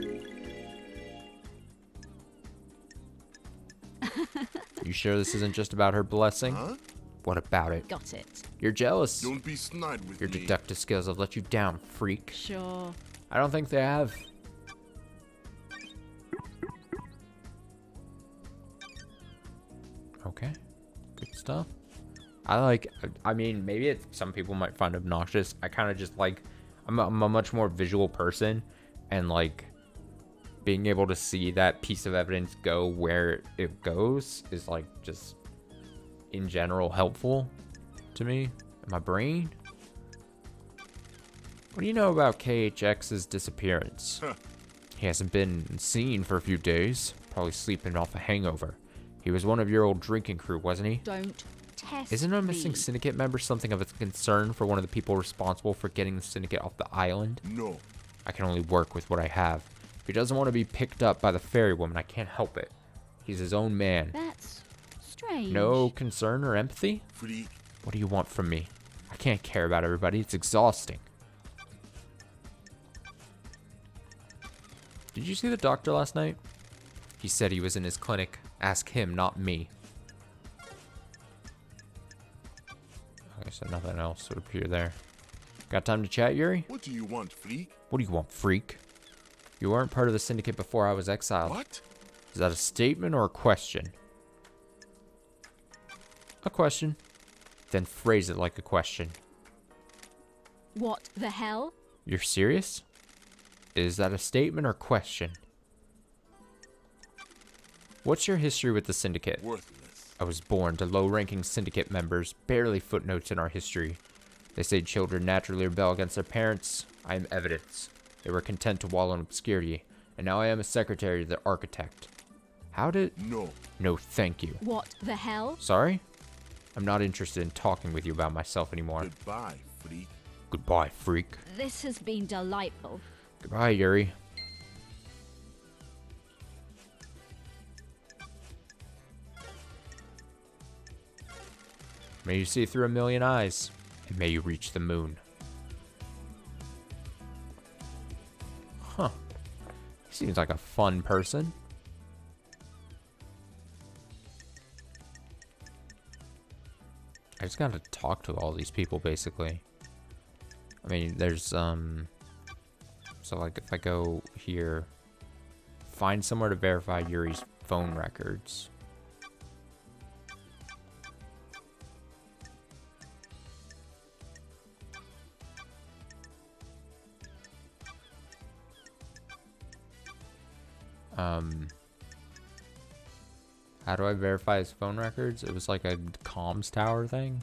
You sure this isn't just about her blessing? Huh? What about it? Got it. You're jealous. Don't be snide with Your me. deductive skills have let you down, freak. Sure. I don't think they have. Okay. Good stuff. I mean, maybe some people might find obnoxious. I kind of just like, I'm a much more visual person, and like, being able to see that piece of evidence go where it goes is like just, in general, helpful to me and my brain. What do you know about KHX's disappearance? He hasn't been seen for a few days, probably sleeping off a hangover. He was one of your old drinking crew, wasn't he? Don't test Isn't a missing me. syndicate member something of a concern for one of the people responsible for getting the syndicate off the island? No. I can only work with what I have. If he doesn't want to be picked up by the fairy woman, I can't help it. He's his own man. That's strange. No concern or empathy? Freak. What do you want from me? I can't care about everybody. It's exhausting. Did you see the doctor last night? He said he was in his clinic. Ask him, not me. Okay, so nothing else would appear there. Got time to chat, Yuri? What do you want, freak? What do you want, freak? You weren't part of the syndicate before I was exiled. What? Is that a statement or a question? A question. Then phrase it like a question. What the hell? You're serious? Is that a statement or question? What's your history with the syndicate? Worthless. I was born to low-ranking syndicate members, barely footnotes in our history. They say children naturally rebel against their parents. I am evidence. They were content to wallow in obscurity, and now I am a secretary to the architect. How did... No. No, thank you. What the hell? Sorry? I'm not interested in talking with you about myself anymore. Goodbye, freak. Goodbye, freak. This has been delightful. Goodbye, Yuri. May you see through a million eyes, and may you reach the moon. Huh. He seems like a fun person. I just gotta talk to all these people, basically. I mean, there's, so, like, if I go here, find somewhere to verify Yuri's phone records. How do I verify his phone records? It was like a comms tower thing.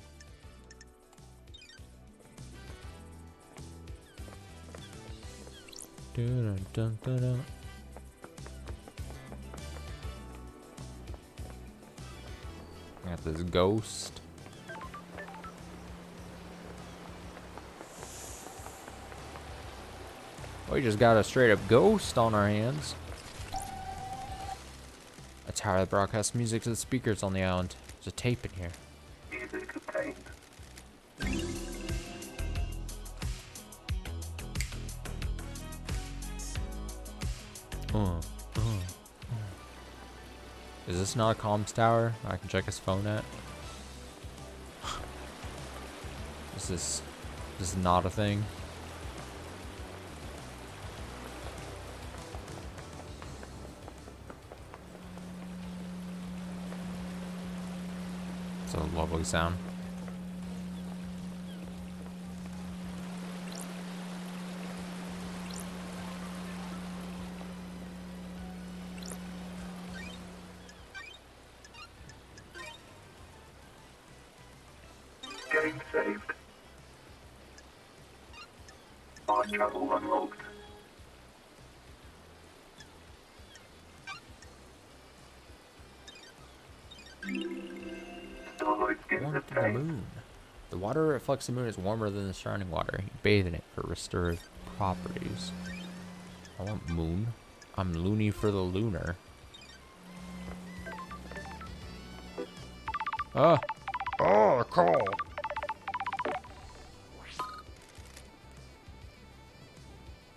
Dun-dun-dun-dun-dun. Got this ghost. We just got a straight up ghost on our hands. A tower that broadcasts music to the speakers on the island. There's a tape in here. Music obtained. Is this not a comms tower I can check his phone at? This is not a thing. It's a lovely sound. Game saved. Fast travel unlocked. Starlight skins Warmth of the obtained. moon. The water that reflects the moon is warmer than the surrounding water. You bathe in it for restorative properties. I want moon. I'm loony for the lunar. Oh! Oh, call!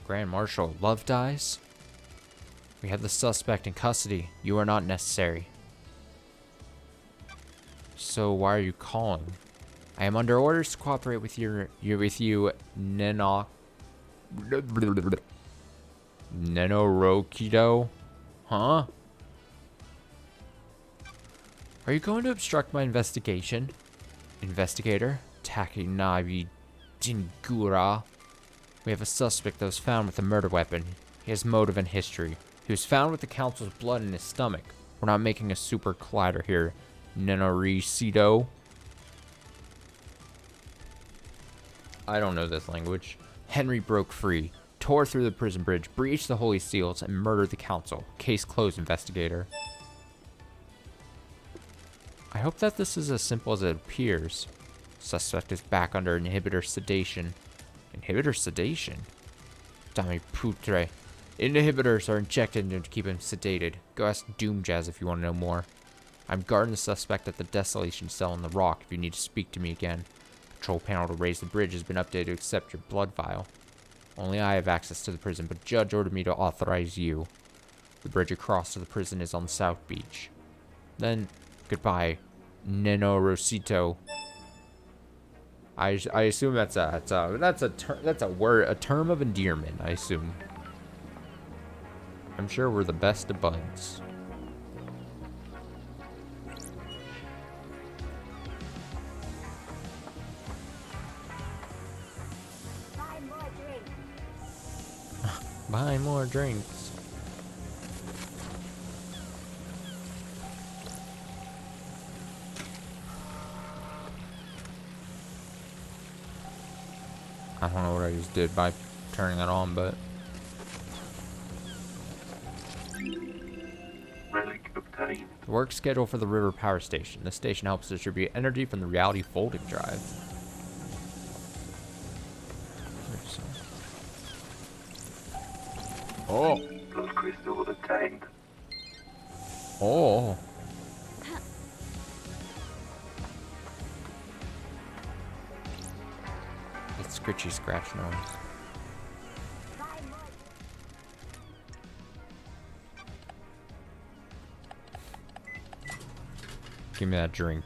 Grand Marshal, love dies? We have the suspect in custody. You are not necessary. So why are you calling? I am under orders to cooperate with you, Nenorokido? Huh? Are you going to obstruct my investigation? Investigator, Takinabi Jingura. We have a suspect that was found with a murder weapon. He has motive and history. He was found with the council's blood in his stomach. We're not making a super collider here, Nenoricido. I don't know this language. Henry broke free, tore through the prison bridge, breached the holy seals, and murdered the council. Case closed, investigator. I hope that this is as simple as it appears. Suspect is back under inhibitor sedation. Inhibitor sedation? Dami putre. Inhibitors are injected into him to keep him sedated. Go ask Doom Jazz if you want to know more. I'm guarding the suspect at the desolation cell in the rock if you need to speak to me again. Control panel to raise the bridge has been updated to accept your blood vial. Only I have access to the prison, but Judge ordered me to authorize you. The bridge across to the prison is on the south beach. Then, goodbye, Nenorosito. I assume that's a term of endearment. I assume. I'm sure we're the best of buds. Buy more drinks. Buy more drinks. I don't know what I just did by turning it on, but Relic obtained. the work schedule for the river power station. The station helps distribute energy from the reality folding drive. Oh, Blood crystal obtained. oh. It's scritchy scratch noise. Buy more. Give me that drink.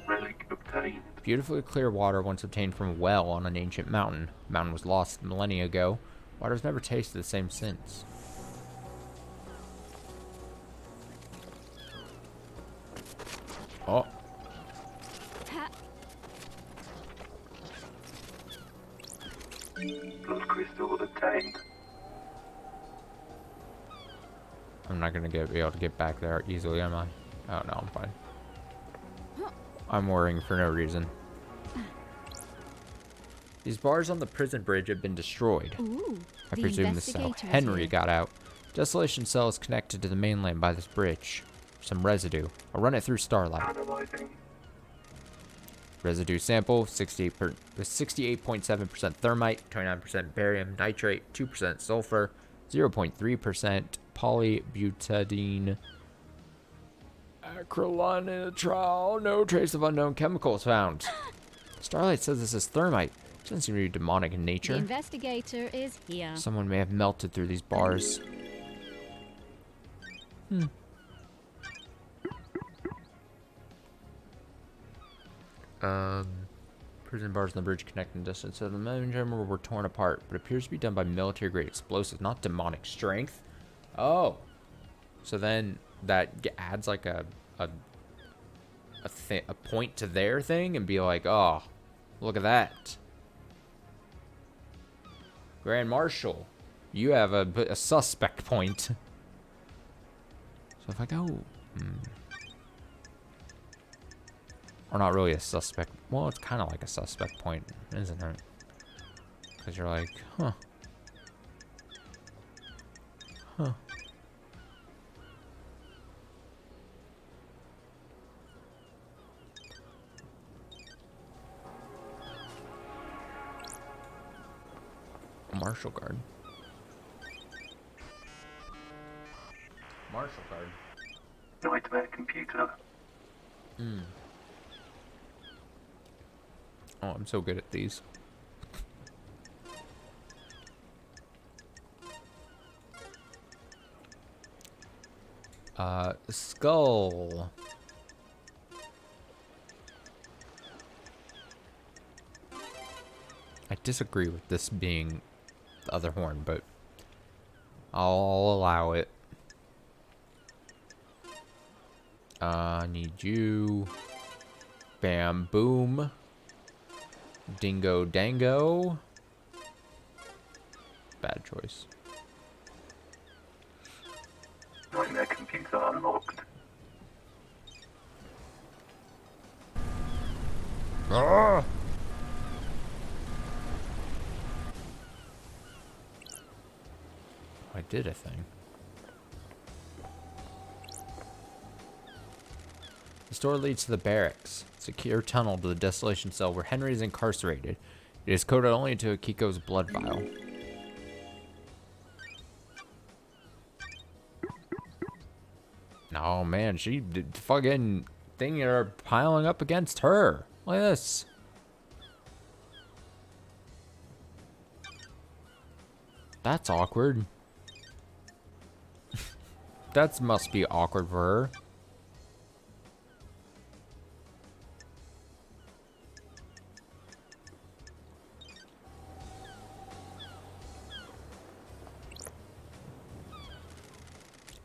Relic obtained. Beautifully clear water once obtained from a well on an ancient mountain. The mountain was lost millennia ago. Water's never tasted the same since. Oh. Blood crystal obtained. I'm not gonna be able to get back there easily, am I? Oh no, I'm fine. I'm worrying for no reason. These bars on the prison bridge have been destroyed. Ooh, I the presume this is how investigator is Henry here. got out. Desolation cell is connected to the mainland by this bridge. Some residue. I'll run it through Starlight. Analyzing. Residue sample, 68.7% thermite, 29% barium nitrate, 2% sulfur, 0.3% polybutadiene acrylonitrile. No trace of unknown chemicals found. Starlight says this is thermite. Doesn't seem to be demonic in The nature. investigator is here. Someone may have melted through these bars. Prison bars on the bridge connecting distance. So the main chamber were torn apart, but appears to be done by military-grade explosives, not demonic strength. Oh, so then that adds like a point to their thing, and be like, oh, look at that, Grand Marshal, you have a suspect point. So if I go, or not really a suspect. Well, it's kind of like a suspect point, isn't it? Because you're like, huh. Marshal guard. Marshal guard. Nightmare computer. Oh, I'm so good at these. Skull. I disagree with this being the other horn, but I'll allow it. Need you. Bam, boom. Dingo, dango. Bad choice. Nightmare computer unlocked. Ah! I did a thing. The store leads to the barracks. Secure tunnel to the desolation cell where Henry is incarcerated. It is coded only to Akiko's blood vial. Oh man, she did fucking thing are piling up against her. Look at this. That's awkward. That must be awkward for her.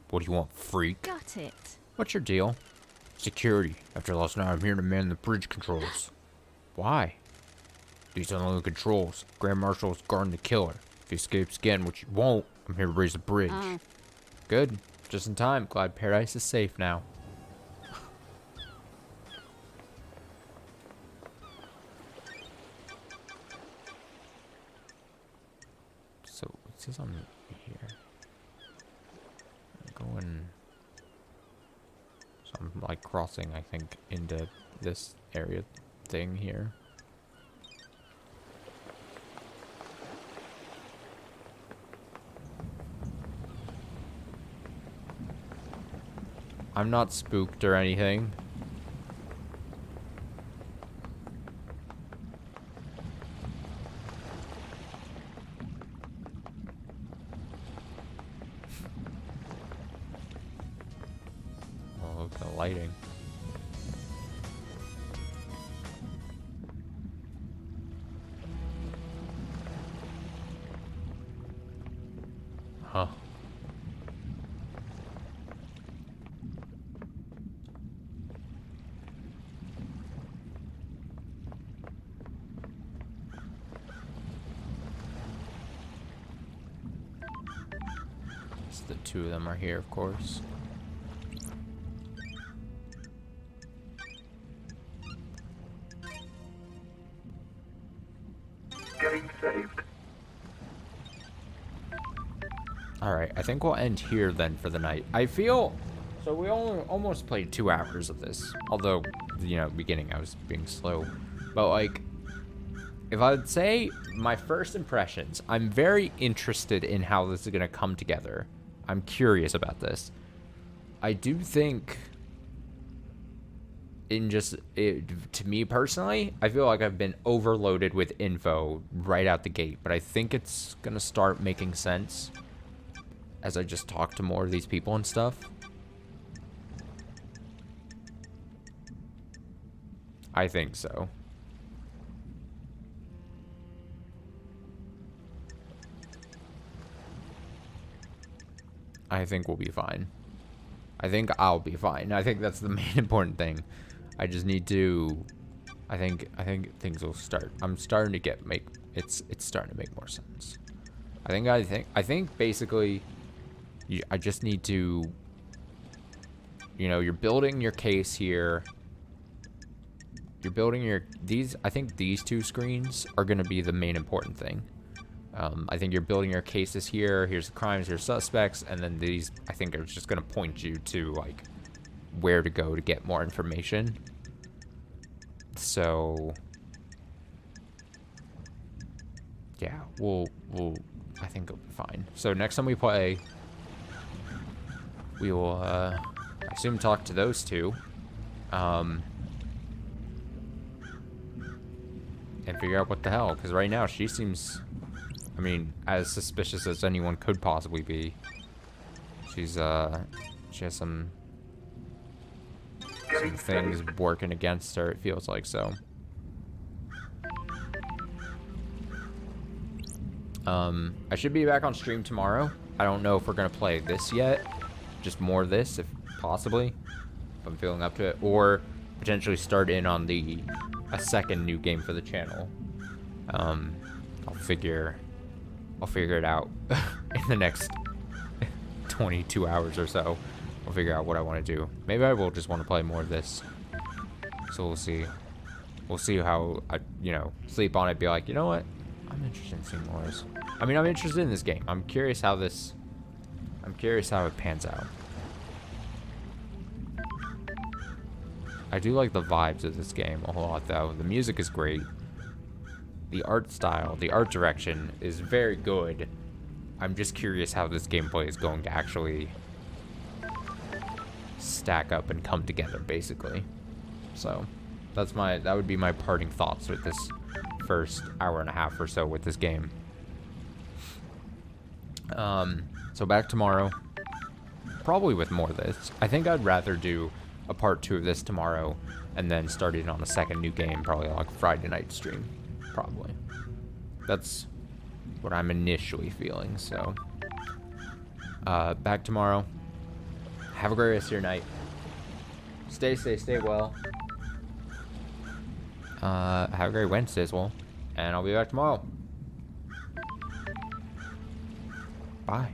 What do you want, freak? Got it. What's your deal? Security. After last night, I'm here to man the bridge controls. Why? These are the only controls. Grand Marshal is guarding the killer. If he escapes again, which he won't, I'm here to raise the bridge. Good. Just in time. Glad Paradise is safe now. So, it says on here. I'm going... So I'm like crossing, I think, into this area thing here. I'm not spooked or anything. Oh, look at the lighting. Huh. The two of them are here, of course. Game saved. Alright, I think we'll end here then for the night. I feel... So we only almost played 2 hours of this. Although, you know, beginning I was being slow. But like, if I would say my first impressions, I'm very interested in how this is going to come together. I'm curious about this. I do think, to me personally, I feel like I've been overloaded with info right out the gate, but I think it's gonna start making sense as I just talk to more of these people and stuff. I think so. I think we'll be fine. I think I'll be fine. I think that's the main important thing. I just need to. I think things will start. I'm starting to it's starting to make more sense. I think basically, I just need to. You're building your case here. You're building I think these two screens are going to be the main important thing. I think you're building your cases here. Here's the crimes, here's suspects, and then these, I think, are just going to point you to, like, where to go to get more information. So, yeah, I think it'll be fine. So next time we play, we will, I assume, talk to those two. And figure out what the hell, because right now she seems, I mean, as suspicious as anyone could possibly be. She has some things working against her, it feels like. So I should be back on stream tomorrow. I don't know if we're gonna play this yet, just more of this, if possibly, if I'm feeling up to it, or potentially start in on a second new game for the channel. I'll figure it out in the next 22 hours or so. I'll figure out what I want to do. Maybe I will just want to play more of this. So we'll see. We'll see how I, sleep on it. Be like, you know what? I'm interested in seeing more of this. I mean, I'm interested in this game. I'm curious how it pans out. I do like the vibes of this game a whole lot, though. The music is great. The art style, the art direction is very good. I'm just curious how this gameplay is going to actually stack up and come together, basically. So, that would be my parting thoughts with this first hour and a half or so with this game. So back tomorrow, probably with more of this. I think I'd rather do a part 2 of this tomorrow and then start it on a second new game, probably like Friday night stream. Probably. That's what I'm initially feeling. So back tomorrow. Have a great rest of your night. Stay safe, stay well. Have a great Wednesday as well. And I'll be back tomorrow. Bye.